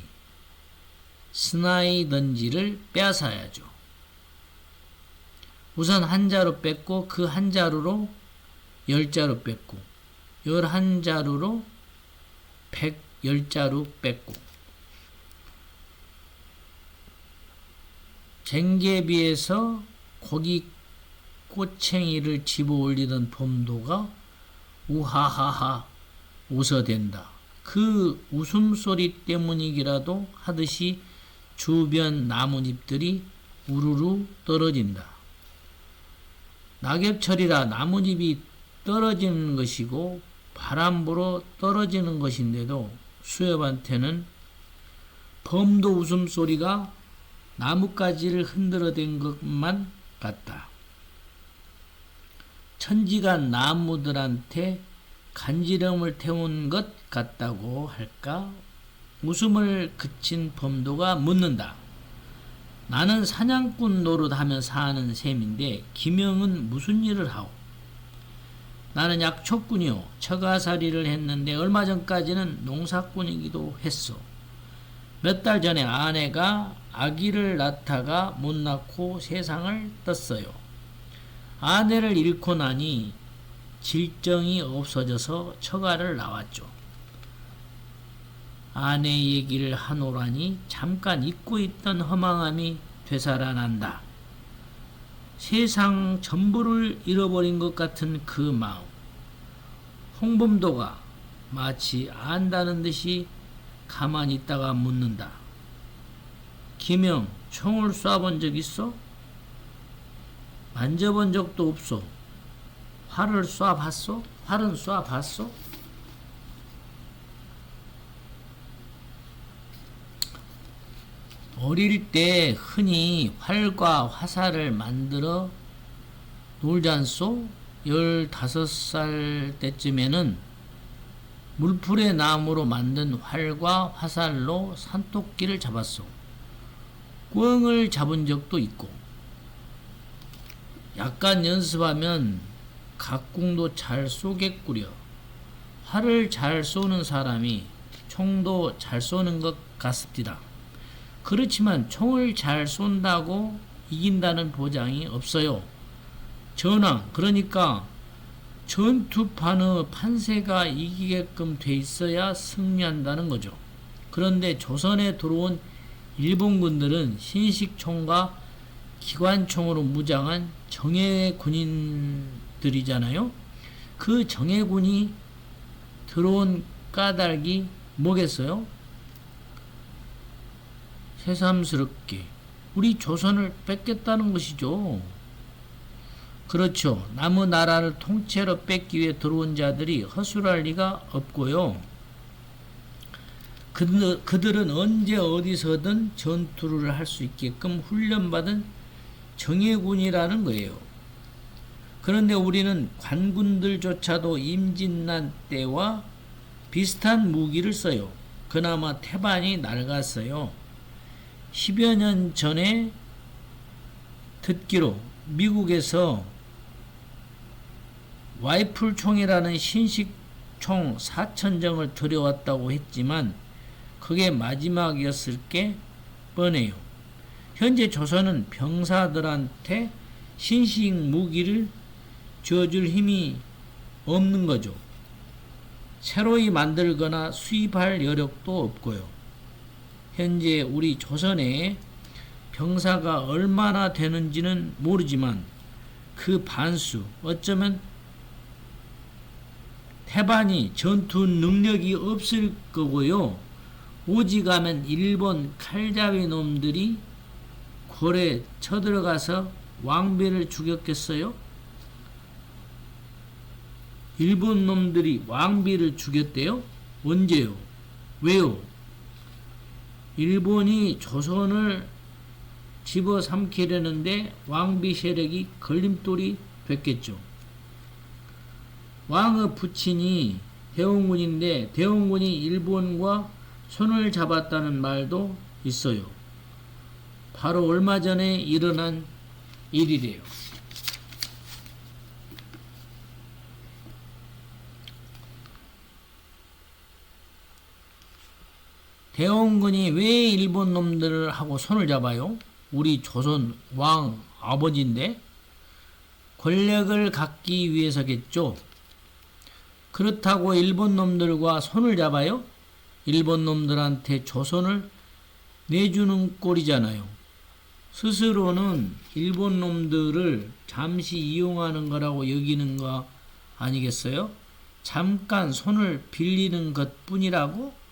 스나이던지를 빼앗아야죠. 우선 한자루 뺐고 그 한자루로 10자루 뺐고 11자루로 110자루 뺐고 쟁개비에서 고기 꼬챙이를 집어 올리던 범도가 우하하하 웃어댄다. 그 웃음소리 때문이기라도 하듯이 주변 나뭇잎들이 우르르 떨어진다. 낙엽철이라 나뭇잎이 떨어지는 것이고 바람 불어 떨어지는 것인데도 수협한테는 범도 웃음소리가 나뭇가지를 흔들어댄 것만 같다. 천지가 나무들한테 간지럼을 태운 것 같다고 할까? 웃음을 그친 범도가 묻는다. 나는 사냥꾼 노릇하며 사는 셈인데 김영은 무슨 일을 하오? 나는 약초꾼이요. 처가살이를 했는데 얼마 전까지는 농사꾼이기도 했어. 몇 달 전에 아내가 아기를 낳다가 못 낳고 세상을 떴어요. 아내를 잃고 나니 질정이 없어져서 처가를 나왔죠. 아내 얘기를 하노라니 잠깐 잊고 있던 허망함이 되살아난다. 세상 전부를 잃어버린 것 같은 그 마음. 홍범도가 마치 안다는 듯이 가만히 있다가 묻는다. 김영, 총을 쏴본 적 있어? 만져본 적도 없어. 활을 쏴봤어? 활은 쏴봤어? 어릴 때 흔히 활과 화살을 만들어 놀잖소? 15살 때쯤에는 물풀의 나무로 만든 활과 화살로 산토끼를 잡았소. 꿩을 잡은 적도 있고, 약간 연습하면 각궁도 잘 쏘겠구려. 활을 잘 쏘는 사람이 총도 잘 쏘는 것 같습니다. 그렇지만 총을 잘 쏜다고 이긴다는 보장이 없어요. 전하, 그러니까 전투판의 판세가 이기게끔 돼 있어야 승리한다는 거죠. 그런데 조선에 들어온 일본군들은 신식총과 기관총으로 무장한 정예군인들이잖아요. 그 정예군이 들어온 까닭이 뭐겠어요? 새삼스럽게 우리 조선을 뺏겠다는 것이죠. 그렇죠. 남의 나라를 통째로 뺏기 위해 들어온 자들이 허술할 리가 없고요. 그들은 언제 어디서든 전투를 할 수 있게끔 훈련받은 정예군이라는 거예요. 그런데 우리는 관군들조차도 임진난 때와 비슷한 무기를 써요. 그나마 태반이 낡았어요. 10여 년 전에 듣기로 미국에서 와이플총이라는 신식총 4,000정을 들여왔다고 했지만 그게 마지막이었을 게 뻔해요. 현재 조선은 병사들한테 신식 무기를 줘줄 힘이 없는 거죠. 새로이 만들거나 수입할 여력도 없고요. 현재 우리 조선에 병사가 얼마나 되는지는 모르지만 그 반수, 어쩌면 태반이 전투 능력이 없을 거고요. 오직하면 일본 칼잡이 놈들이 고래 쳐들어가서 왕비를 죽였겠어요? 일본 놈들이 왕비를 죽였대요? 언제요? 왜요? 일본이 조선을 집어삼키려는데 왕비 세력이 걸림돌이 됐겠죠. 왕의 부친이 대원군인데 대원군이 일본과 손을 잡았다는 말도 있어요. 바로 얼마 전에 일어난 일이래요. 대원군이 왜 일본 놈들을 하고 손을 잡아요? 우리 조선 왕 아버지인데 권력을 갖기 위해서겠죠. 그렇다고 일본 놈들과 손을 잡아요? 일본 놈들한테 조선을 내주는 꼴이잖아요. 스스로는 일본 놈들을 잠시 이용하는 거라고 여기는 거 아니겠어요? 잠깐 손을 빌리는 것 뿐이라고?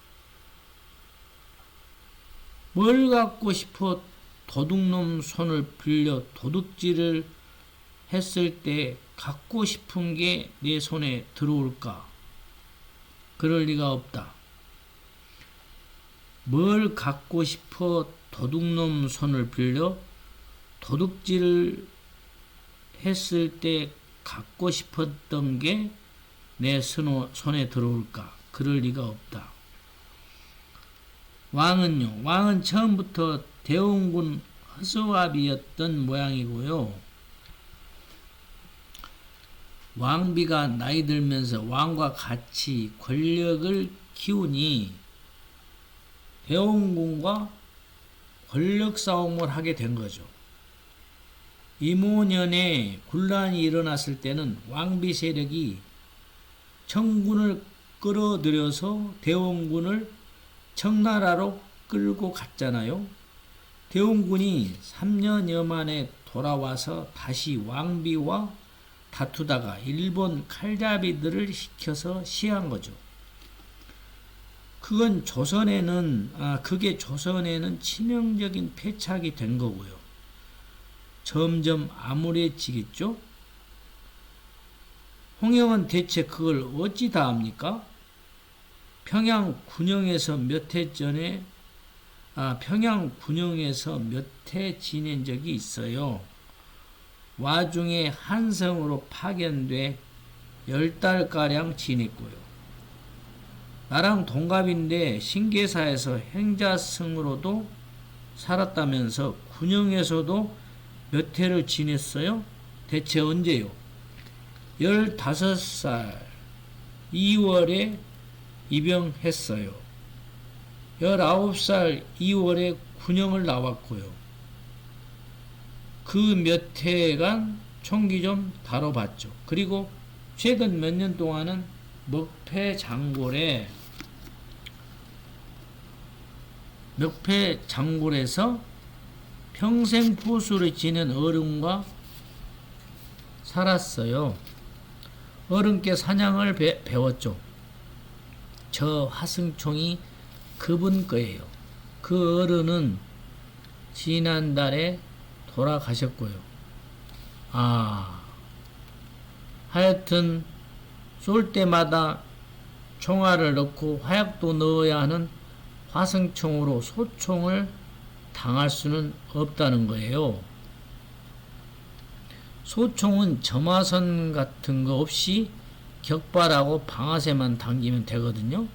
뭘 갖고 싶어 도둑놈 손을 빌려 도둑질을 했을 때 갖고 싶은 게 내 손에 들어올까? 그럴 리가 없다. 뭘 갖고 싶어 도둑놈 손을 빌려 도둑질을 했을 때 갖고 싶었던 게 내 손에 들어올까? 그럴 리가 없다. 왕은요, 왕은 처음부터 대원군 허수아비였던 모양이고요. 왕비가 나이 들면서 왕과 같이 권력을 키우니 대원군과 권력 싸움을 하게 된 거죠. 이모년에 군란이 일어났을 때는 왕비 세력이 청군을 끌어들여서 대원군을 청나라로 끌고 갔잖아요. 대원군이 3년여 만에 돌아와서 다시 왕비와 다투다가 일본 칼잡이들을 시켜서 시한 거죠. 그게 조선에는 치명적인 패착이 된 거고요. 점점 암울해지겠죠? 홍영은 대체 그걸 어찌 다 합니까? 평양 군영에서 몇 해 지낸 적이 있어요. 와중에 한성으로 파견돼 10달가량 지냈고요. 나랑 동갑인데 신계사에서 행자승으로도 살았다면서 군영에서도 몇 해를 지냈어요? 대체 언제요? 15살 2월에 입영했어요. 19살 2월에 군영을 나왔고요. 그 몇 해간 총기 좀 다뤄봤죠. 그리고 최근 몇 년 동안은 먹패 장골에서 평생 포수를 지낸 어른과 살았어요. 어른께 사냥을 배웠죠. 저 화승총이 그분 거예요. 그 어른은 지난달에 돌아가셨고요. 하여튼 쏠 때마다 총알을 넣고 화약도 넣어야 하는 화승총으로 소총을 당할 수는 없다는 거예요. 소총은 점화선 같은 거 없이 격발하고 방아쇠만 당기면 되거든요.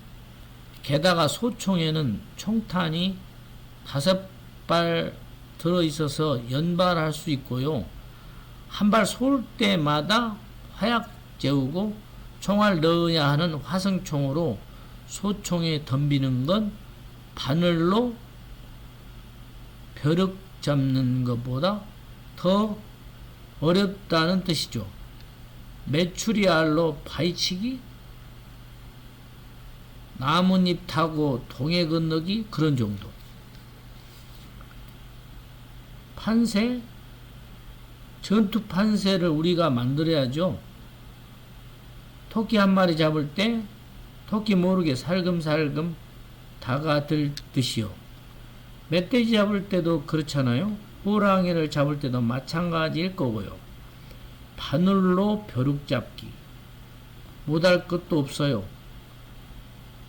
게다가 소총에는 총탄이 5발 들어있어서 연발할 수 있고요. 한 발 쏠 때마다 화약 재우고 총알 넣어야 하는 화승총으로 소총에 덤비는 건 바늘로 벼룩 잡는 것보다 더 어렵다는 뜻이죠. 메추리알로 파헤치기? 나뭇잎 타고 동해 건너기? 그런 정도. 판세? 전투 판세를 우리가 만들어야죠. 토끼 한 마리 잡을 때 토끼 모르게 살금살금 다가들듯이요. 멧돼지 잡을 때도 그렇잖아요. 호랑이를 잡을 때도 마찬가지일 거고요. 바늘로 벼룩 잡기. 못할 것도 없어요.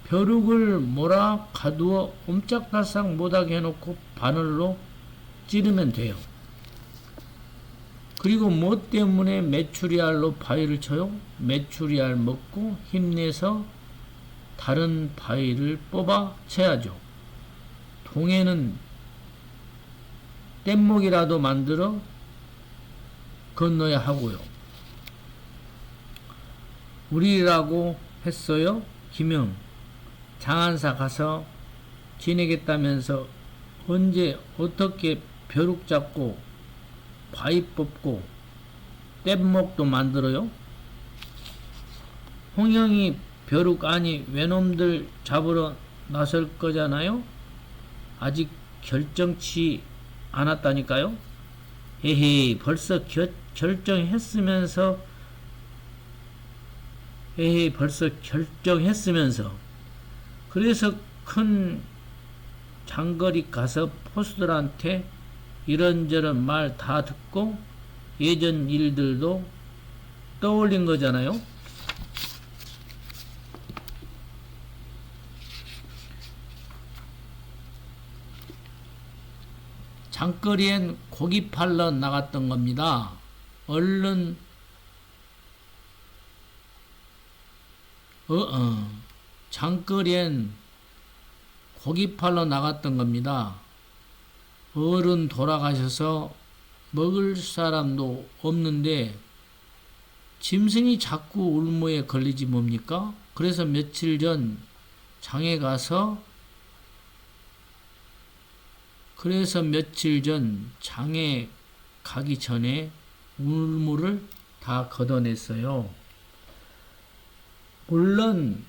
벼룩을 몰아 가두어 옴짝달싹 못하게 해놓고 바늘로 찌르면 돼요. 그리고 뭐 때문에 메추리알로 바위를 쳐요? 메추리알 먹고 힘내서 다른 바위를 뽑아 쳐야죠. 동해는 뗏목이라도 만들어 건너야 하고요. 우리라고 했어요. 김영 장안사 가서 지내겠다면서 언제 어떻게 벼룩 잡고 바위 뽑고 뗏목도 만들어요? 홍영이 벼룩 아니 외놈들 잡으러 나설 거잖아요? 아직 결정치 않았다니까요? 에헤이 벌써 결정했으면서 그래서 큰 장거리 가서 포수들한테 이런저런 말 다 듣고 예전 일들도 떠올린 거잖아요. 장거리엔 고기 팔러 나갔던 겁니다. 얼른 장거리엔 고기 팔러 나갔던 겁니다. 어른 돌아가셔서 먹을 사람도 없는데 짐승이 자꾸 울모에 걸리지 뭡니까? 그래서 며칠 전 장에 가서 장에 가기 전에 울모를 다 걷어냈어요. 물론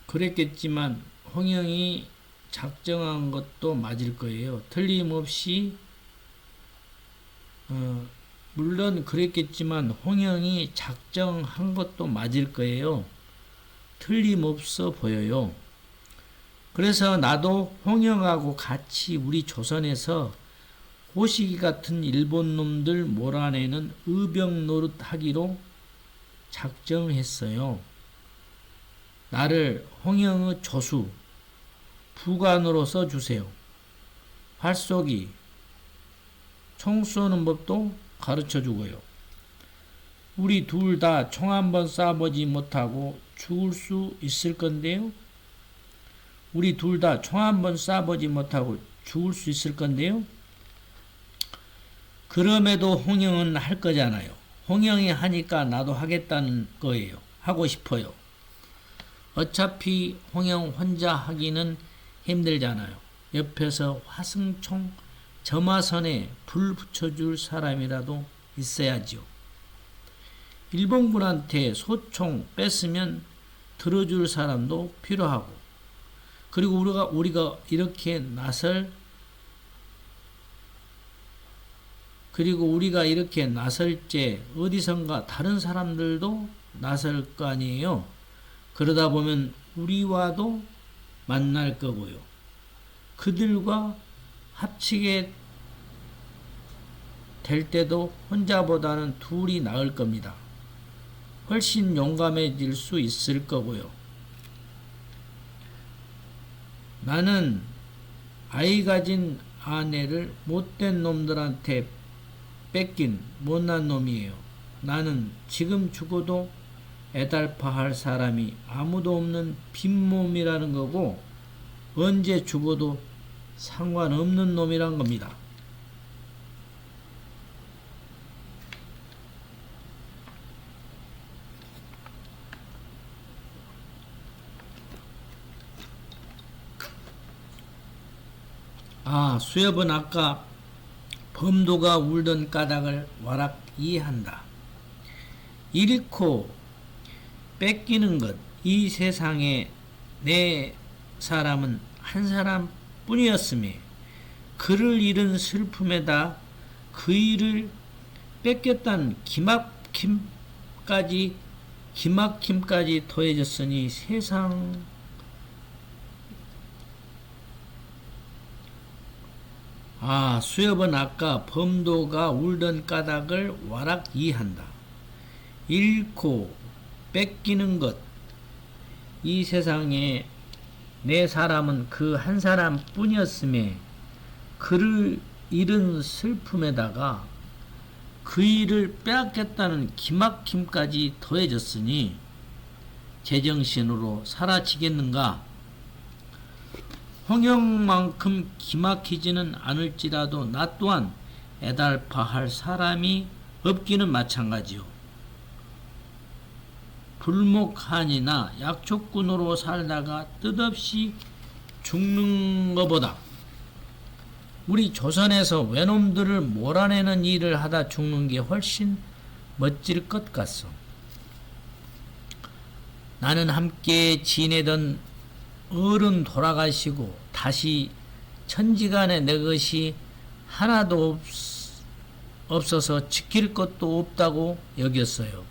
그랬겠지만 홍영이 작정한 것도 맞을 거예요. 틀림없이 물론 그랬겠지만 홍영이 작정한 것도 맞을 거예요. 틀림없어 보여요. 그래서 나도 홍영하고 같이 우리 조선에서 호시기 같은 일본 놈들 몰아내는 의병 노릇 하기로 작정했어요. 나를 홍영의 조수, 부관으로 써주세요. 활쏘기, 총 쏘는 법도 가르쳐주고요. 우리 둘 다 총 한 번 쏴보지 못하고 죽을 수 있을 건데요. 우리 둘 다 총 한 번 쏴보지 못하고 죽을 수 있을 건데요. 그럼에도 홍영은 할 거잖아요. 홍영이 하니까 나도 하겠다는 거예요. 하고 싶어요. 어차피 홍영 혼자 하기는 힘들잖아요. 옆에서 화승총 점화선에 불 붙여줄 사람이라도 있어야지요. 일본군한테 소총 뺐으면 들어줄 사람도 필요하고, 그리고 우리가 이렇게 나설 때 어디선가 다른 사람들도 나설 거 아니에요. 그러다 보면 우리와도 만날 거고요. 그들과 합치게 될 때도 혼자보다는 둘이 나을 겁니다. 훨씬 용감해질 수 있을 거고요. 나는 아이 가진 아내를 못된 놈들한테 뺏긴 못난 놈이에요. 나는 지금 죽어도 애달파할 사람이 아무도 없는 빈몸이라는 거고, 언제 죽어도 상관없는 놈이란 겁니다. 수협은 아까 범도가 울던 까닭을 와락 이해한다. 잃고 뺏기는 것, 이 세상에 내 사람은 한 사람 뿐이었음에 그를 잃은 슬픔에다 그 일을 뺏겼다는 기막힘까지 더해졌으니 수협은 아까 범도가 울던 까닭을 와락 이해한다. 잃고 뺏기는 것, 이 세상에 내 사람은 그 한 사람 뿐이었음에 그를 잃은 슬픔에다가 그 일을 빼앗겼다는 기막힘까지 더해졌으니 제정신으로 사라지겠는가? 홍영만큼 기막히지는 않을지라도 나 또한 애달파할 사람이 없기는 마찬가지요. 불목한이나 약초꾼으로 살다가 뜻없이 죽는 것보다 우리 조선에서 외놈들을 몰아내는 일을 하다 죽는 게 훨씬 멋질 것 같소. 나는 함께 지내던 어른 돌아가시고 다시 천지간에 내 것이 하나도 없어서 지킬 것도 없다고 여겼어요.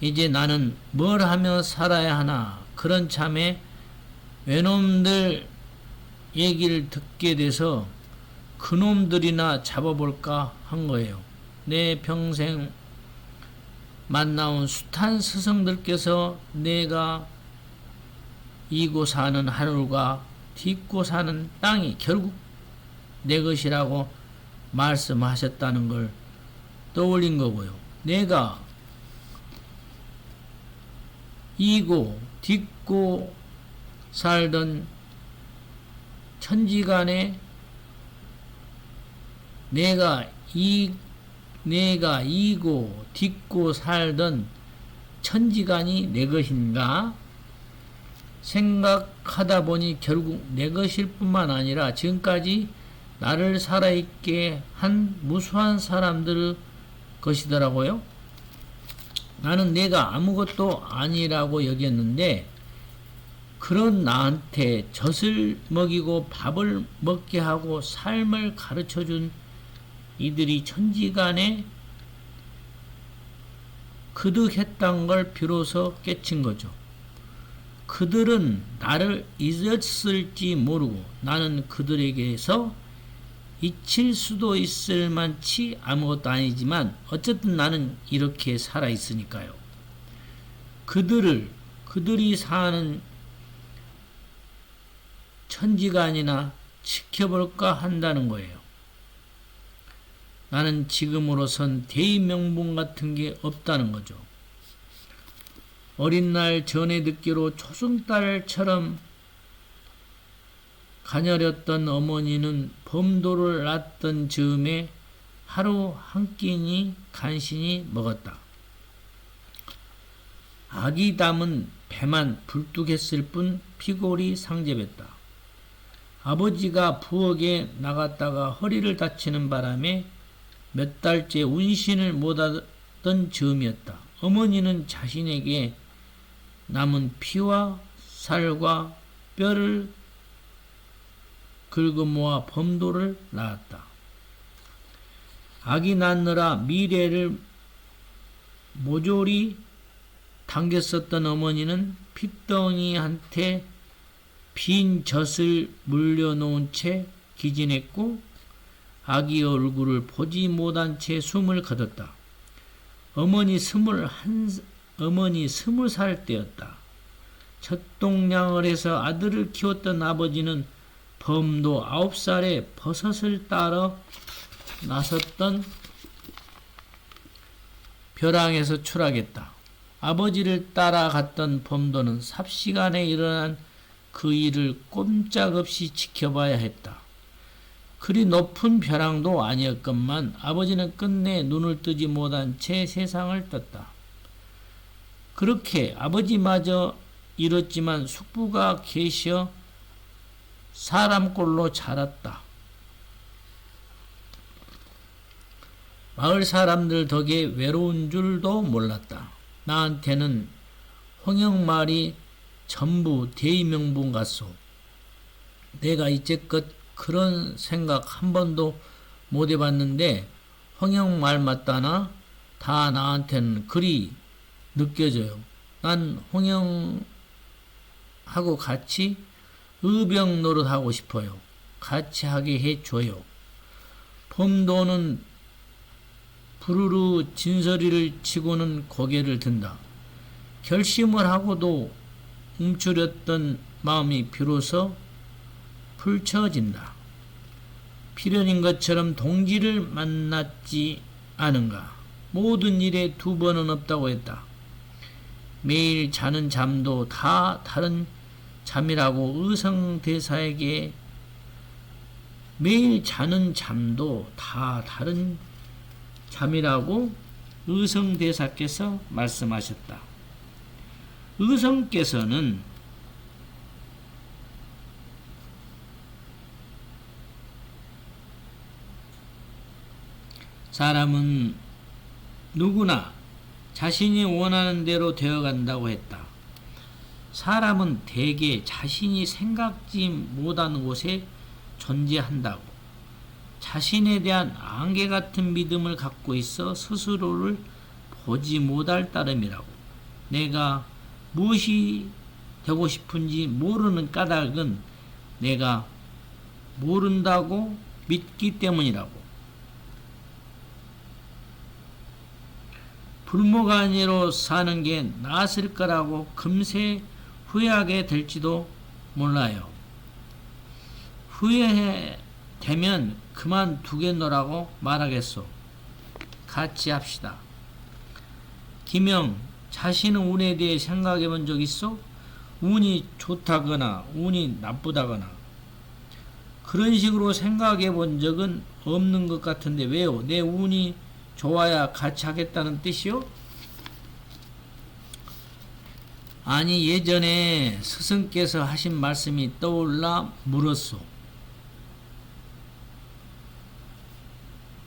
이제 나는 뭘 하며 살아야 하나. 그런 참에 외놈들 얘기를 듣게 돼서 그놈들이나 잡아볼까 한 거예요. 내 평생 만나온 숱한 스승들께서 내가 이고 사는 하늘과 딛고 사는 땅이 결국 내 것이라고 말씀하셨다는 걸 떠올린 거고요. 내가 이고 딛고 살던 천지간에 내가 내가 이고 딛고 살던 천지간이 내 것인가? 생각하다 보니 결국 내 것일 뿐만 아니라 지금까지 나를 살아있게 한 무수한 사람들의 것이더라고요. 나는 내가 아무것도 아니라고 여겼는데 그런 나한테 젖을 먹이고 밥을 먹게 하고 삶을 가르쳐준 이들이 천지간에 그득했던 걸 비로소 깨친 거죠. 그들은 나를 잊었을지 모르고 나는 그들에게서 잊힐 수도 있을 만치 아무것도 아니지만 어쨌든 나는 이렇게 살아 있으니까요. 그들이 사는 천지간이나 지켜볼까 한다는 거예요. 나는 지금으로선 대의명분 같은 게 없다는 거죠. 어린 날 전에 듣기로 초승달처럼 가녀렸던 어머니는 범도를 낳던 즈음에 하루 한 끼니 간신히 먹었다. 아기 담은 배만 불뚝했을 뿐 피골이 상접했다. 아버지가 부엌에 나갔다가 허리를 다치는 바람에 몇 달째 운신을 못하던 즈음이었다. 어머니는 자신에게 남은 피와 살과 뼈를 긁어모아 범도를 낳았다. 아기 낳느라 미래를 모조리 당겼었던 어머니는 핏덩이한테 빈 젖을 물려놓은 채 기진했고 아기 얼굴을 보지 못한 채 숨을 거뒀다. 어머니 20살 때였다. 첫동량을 해서 아들을 키웠던 아버지는 범도 9살에 버섯을 따러 나섰던 벼랑에서 추락했다. 아버지를 따라갔던 범도는 삽시간에 일어난 그 일을 꼼짝없이 지켜봐야 했다. 그리 높은 벼랑도 아니었건만 아버지는 끝내 눈을 뜨지 못한 채 세상을 떴다. 그렇게 아버지마저 잃었지만 숙부가 계셔 사람꼴로 자랐다. 마을 사람들 덕에 외로운 줄도 몰랐다. 나한테는 홍역말이 전부 대의명분 같소. 내가 이제껏 그런 생각 한 번도 못 해봤는데 홍역말 맞다나 다 나한테는 그리 느껴져요. 난 홍역하고 같이 의병 노릇하고 싶어요. 같이 하게 해줘요. 범도는 부르르 진서리를 치고는 고개를 든다. 결심을 하고도 움츠렸던 마음이 비로소 풀쳐진다. 필연인 것처럼 동지를 만났지 않은가. 모든 일에 두 번은 없다고 했다. 매일 자는 잠도 다 다른 잠이라고 의성대사에게 매일 자는 잠도 다 다른 잠이라고 의성대사께서 말씀하셨다. 의성께서는 사람은 누구나 자신이 원하는 대로 되어간다고 했다. 사람은 대개 자신이 생각지 못한 곳에 존재한다고. 자신에 대한 안개 같은 믿음을 갖고 있어 스스로를 보지 못할 따름이라고. 내가 무엇이 되고 싶은지 모르는 까닭은 내가 모른다고 믿기 때문이라고. 불모가니로 사는 게 나았을 거라고 금세 후회하게 될지도 몰라요. 후회되면 그만두겠노라고 말하겠소. 같이 합시다. 김영, 자신은 운에 대해 생각해 본 적 있어? 운이 좋다거나 운이 나쁘다거나 그런 식으로 생각해 본 적은 없는 것 같은데 왜요? 내 운이 좋아야 같이 하겠다는 뜻이요? 아니 예전에 스승께서 하신 말씀이 떠올라 물었소.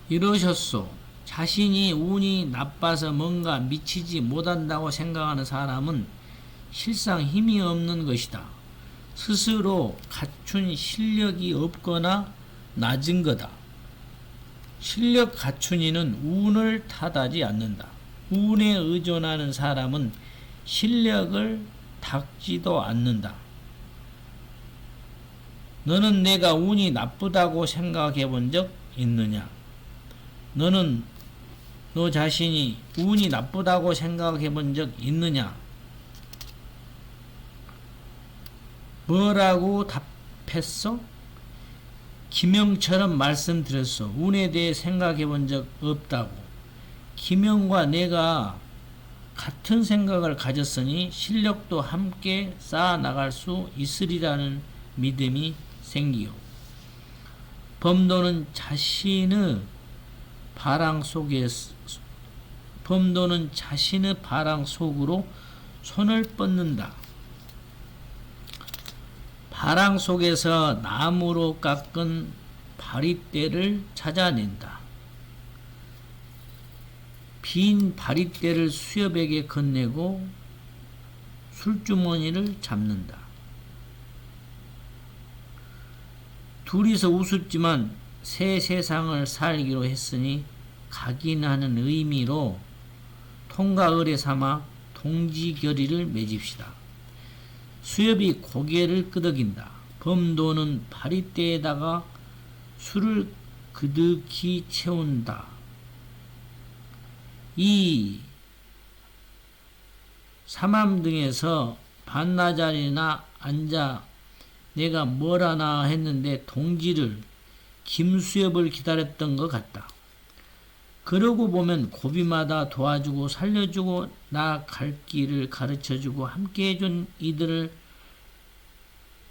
이러셨소. 자신이 운이 나빠서 뭔가 미치지 못한다고 생각하는 사람은 실상 힘이 없는 것이다. 스스로 갖춘 실력이 없거나 낮은 거다. 실력 갖춘 이는 운을 탓하지 않는다. 운에 의존하는 사람은 실력을 닦지도 않는다. 너는 내가 운이 나쁘다고 생각해 본 적 있느냐? 너는 너 자신이 운이 나쁘다고 생각해 본 적 있느냐? 뭐라고 답했어? 김영처럼 말씀드렸어. 운에 대해 생각해 본 적 없다고. 김영과 내가 같은 생각을 가졌으니 실력도 함께 쌓아 나갈 수 있으리라는 믿음이 생기요. 범도는 자신의 바람 속으로 손을 뻗는다. 바람 속에서 나무로 깎은 바리떼를 찾아낸다. 빈 바리떼를 수협에게 건네고 술주머니를 잡는다. 둘이서 우습지만 새 세상을 살기로 했으니 각인하는 의미로 통과 의례 삼아 동지결의를 맺읍시다. 수협이 고개를 끄덕인다. 범도는 바리떼에다가 술을 그득히 채운다. 이 삼암등에서 반나절이나 앉아 내가 뭘 하나 했는데 동지를 김수협을 기다렸던 것 같다. 그러고 보면 고비마다 도와주고 살려주고 나 갈 길을 가르쳐주고 함께 해준 이들을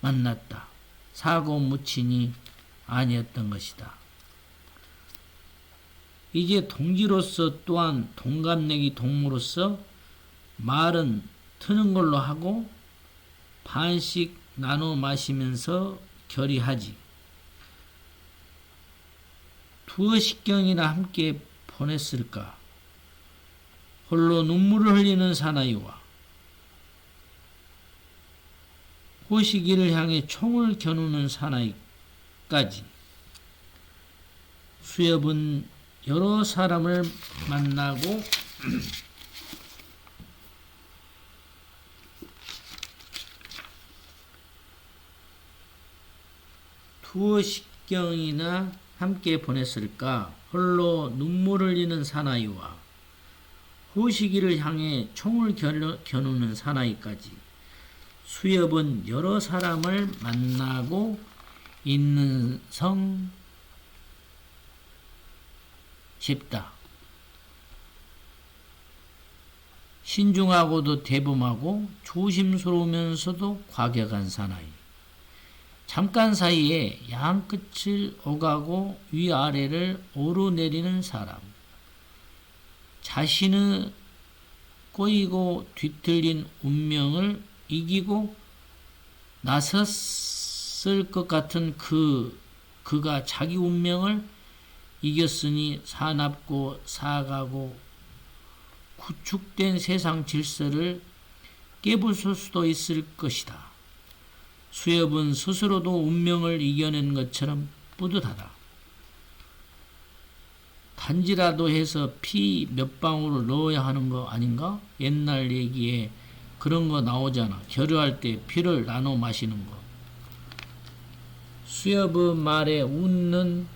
만났다. 사고 묻히니 아니었던 것이다. 이제 동지로서 또한 동갑내기 동무로서 말은 트는 걸로 하고 반씩 나눠 마시면서 결의하지. 두어 식경이나 함께 보냈을까? 홀로 눈물을 흘리는 사나이와 호시기를 향해 총을 겨누는 사나이까지 수협은 여러 사람을 만나고 두어 식경이나 함께 보냈을까? 홀로 눈물을 흘리는 사나이와 호시기를 향해 총을 겨누는 사나이까지 수협은 여러 사람을 만나고 있는 성 싶다. 신중하고도 대범하고 조심스러우면서도 과격한 사나이. 잠깐 사이에 양 끝을 오가고 위아래를 오르내리는 사람. 자신의 꼬이고 뒤틀린 운명을 이기고 나섰을 것 같은 그가 자기 운명을 이겼으니 사납고 사가고 구축된 세상 질서를 깨부술 수도 있을 것이다. 수협은 스스로도 운명을 이겨낸 것처럼 뿌듯하다. 단지라도 해서 피 몇 방울을 넣어야 하는 거 아닌가? 옛날 얘기에 그런 거 나오잖아. 결의할 때 피를 나눠 마시는 거. 수협의 말에 웃는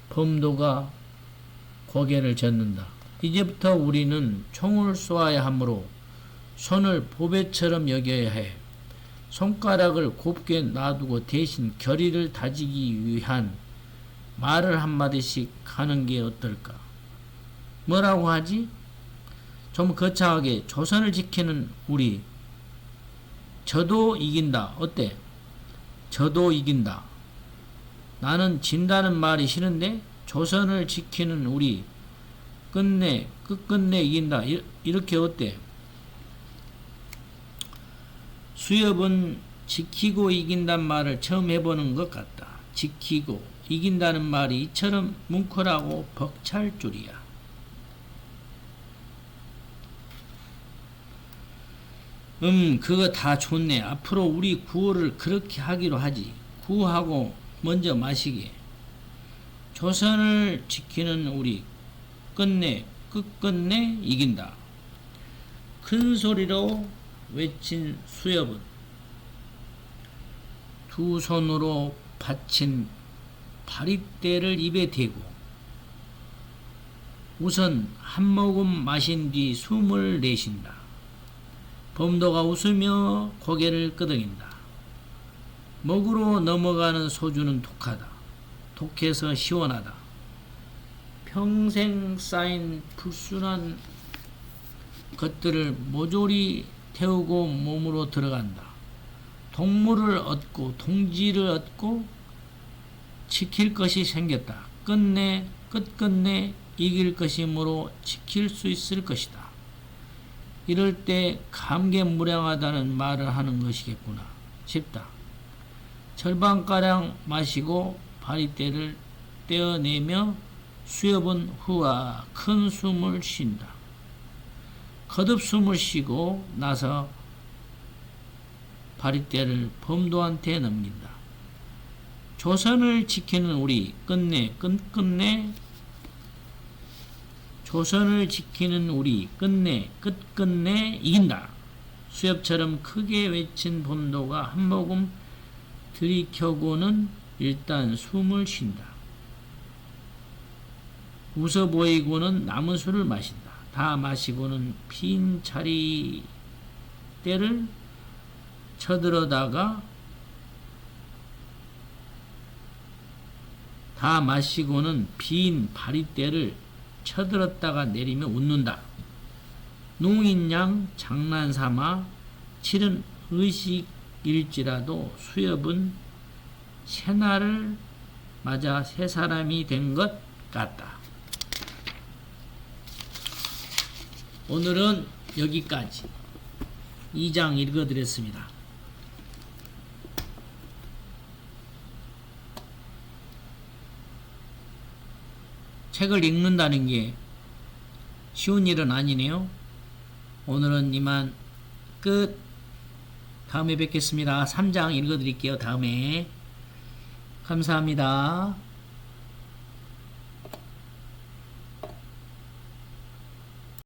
범도가 고개를 젓는다. 이제부터 우리는 총을 쏘아야 하므로 손을 보배처럼 여겨야 해. 손가락을 곱게 놔두고 대신 결의를 다지기 위한 말을 한마디씩 하는 게 어떨까? 뭐라고 하지? 좀 거창하게 조선을 지키는 우리. 저도 이긴다. 어때? 저도 이긴다. 나는 진다는 말이 싫은데 조선을 지키는 우리. 끝내 끝끝내 이긴다. 이렇게 어때? 수협은 지키고 이긴단 말을 처음 해보는 것 같다. 지키고 이긴다는 말이 이처럼 뭉클하고 벅찰 줄이야. 그거 다 좋네. 앞으로 우리 구호를 그렇게 하기로 하지. 구호하고 먼저 마시게. 조선을 지키는 우리 끝내 끝끝내 이긴다. 큰 소리로 외친 수협은 두 손으로 받친 바릿대를 입에 대고 우선 한 모금 마신 뒤 숨을 내쉰다. 범도가 웃으며 고개를 끄덕인다. 목으로 넘어가는 소주는 독하다. 독해서 시원하다. 평생 쌓인 불순한 것들을 모조리 태우고 몸으로 들어간다. 동물을 얻고 동지를 얻고 지킬 것이 생겼다. 끝끝내 이길 것이므로 지킬 수 있을 것이다. 이럴 때 감개무량하다는 말을 하는 것이겠구나 싶다. 절반가량 마시고 바리떼를 떼어내며 수협은 후와 큰 숨을 쉰다. 거듭 숨을 쉬고 나서 바리떼를 범도한테 넘긴다. 조선을 지키는 우리 끝끝내 조선을 지키는 우리 끝끝내 이긴다. 수협처럼 크게 외친 범도가 한 모금 들이켜고는 일단 숨을 쉰다. 웃어 보이고는 남은 술을 마신다. 다 마시고는 빈 자리대를 쳐들어다가 다 마시고는 빈 바리대를 쳐들었다가 내리며 웃는다. 농인양 장난삼아 치른 의식일지라도 수협은 새날을 맞아 새 사람이 된 것 같다. 오늘은 여기까지 2장 읽어드렸습니다. 책을 읽는다는 게 쉬운 일은 아니네요. 오늘은 이만 끝. 다음에 뵙겠습니다. 3장 읽어드릴게요. 다음에. 감사합니다.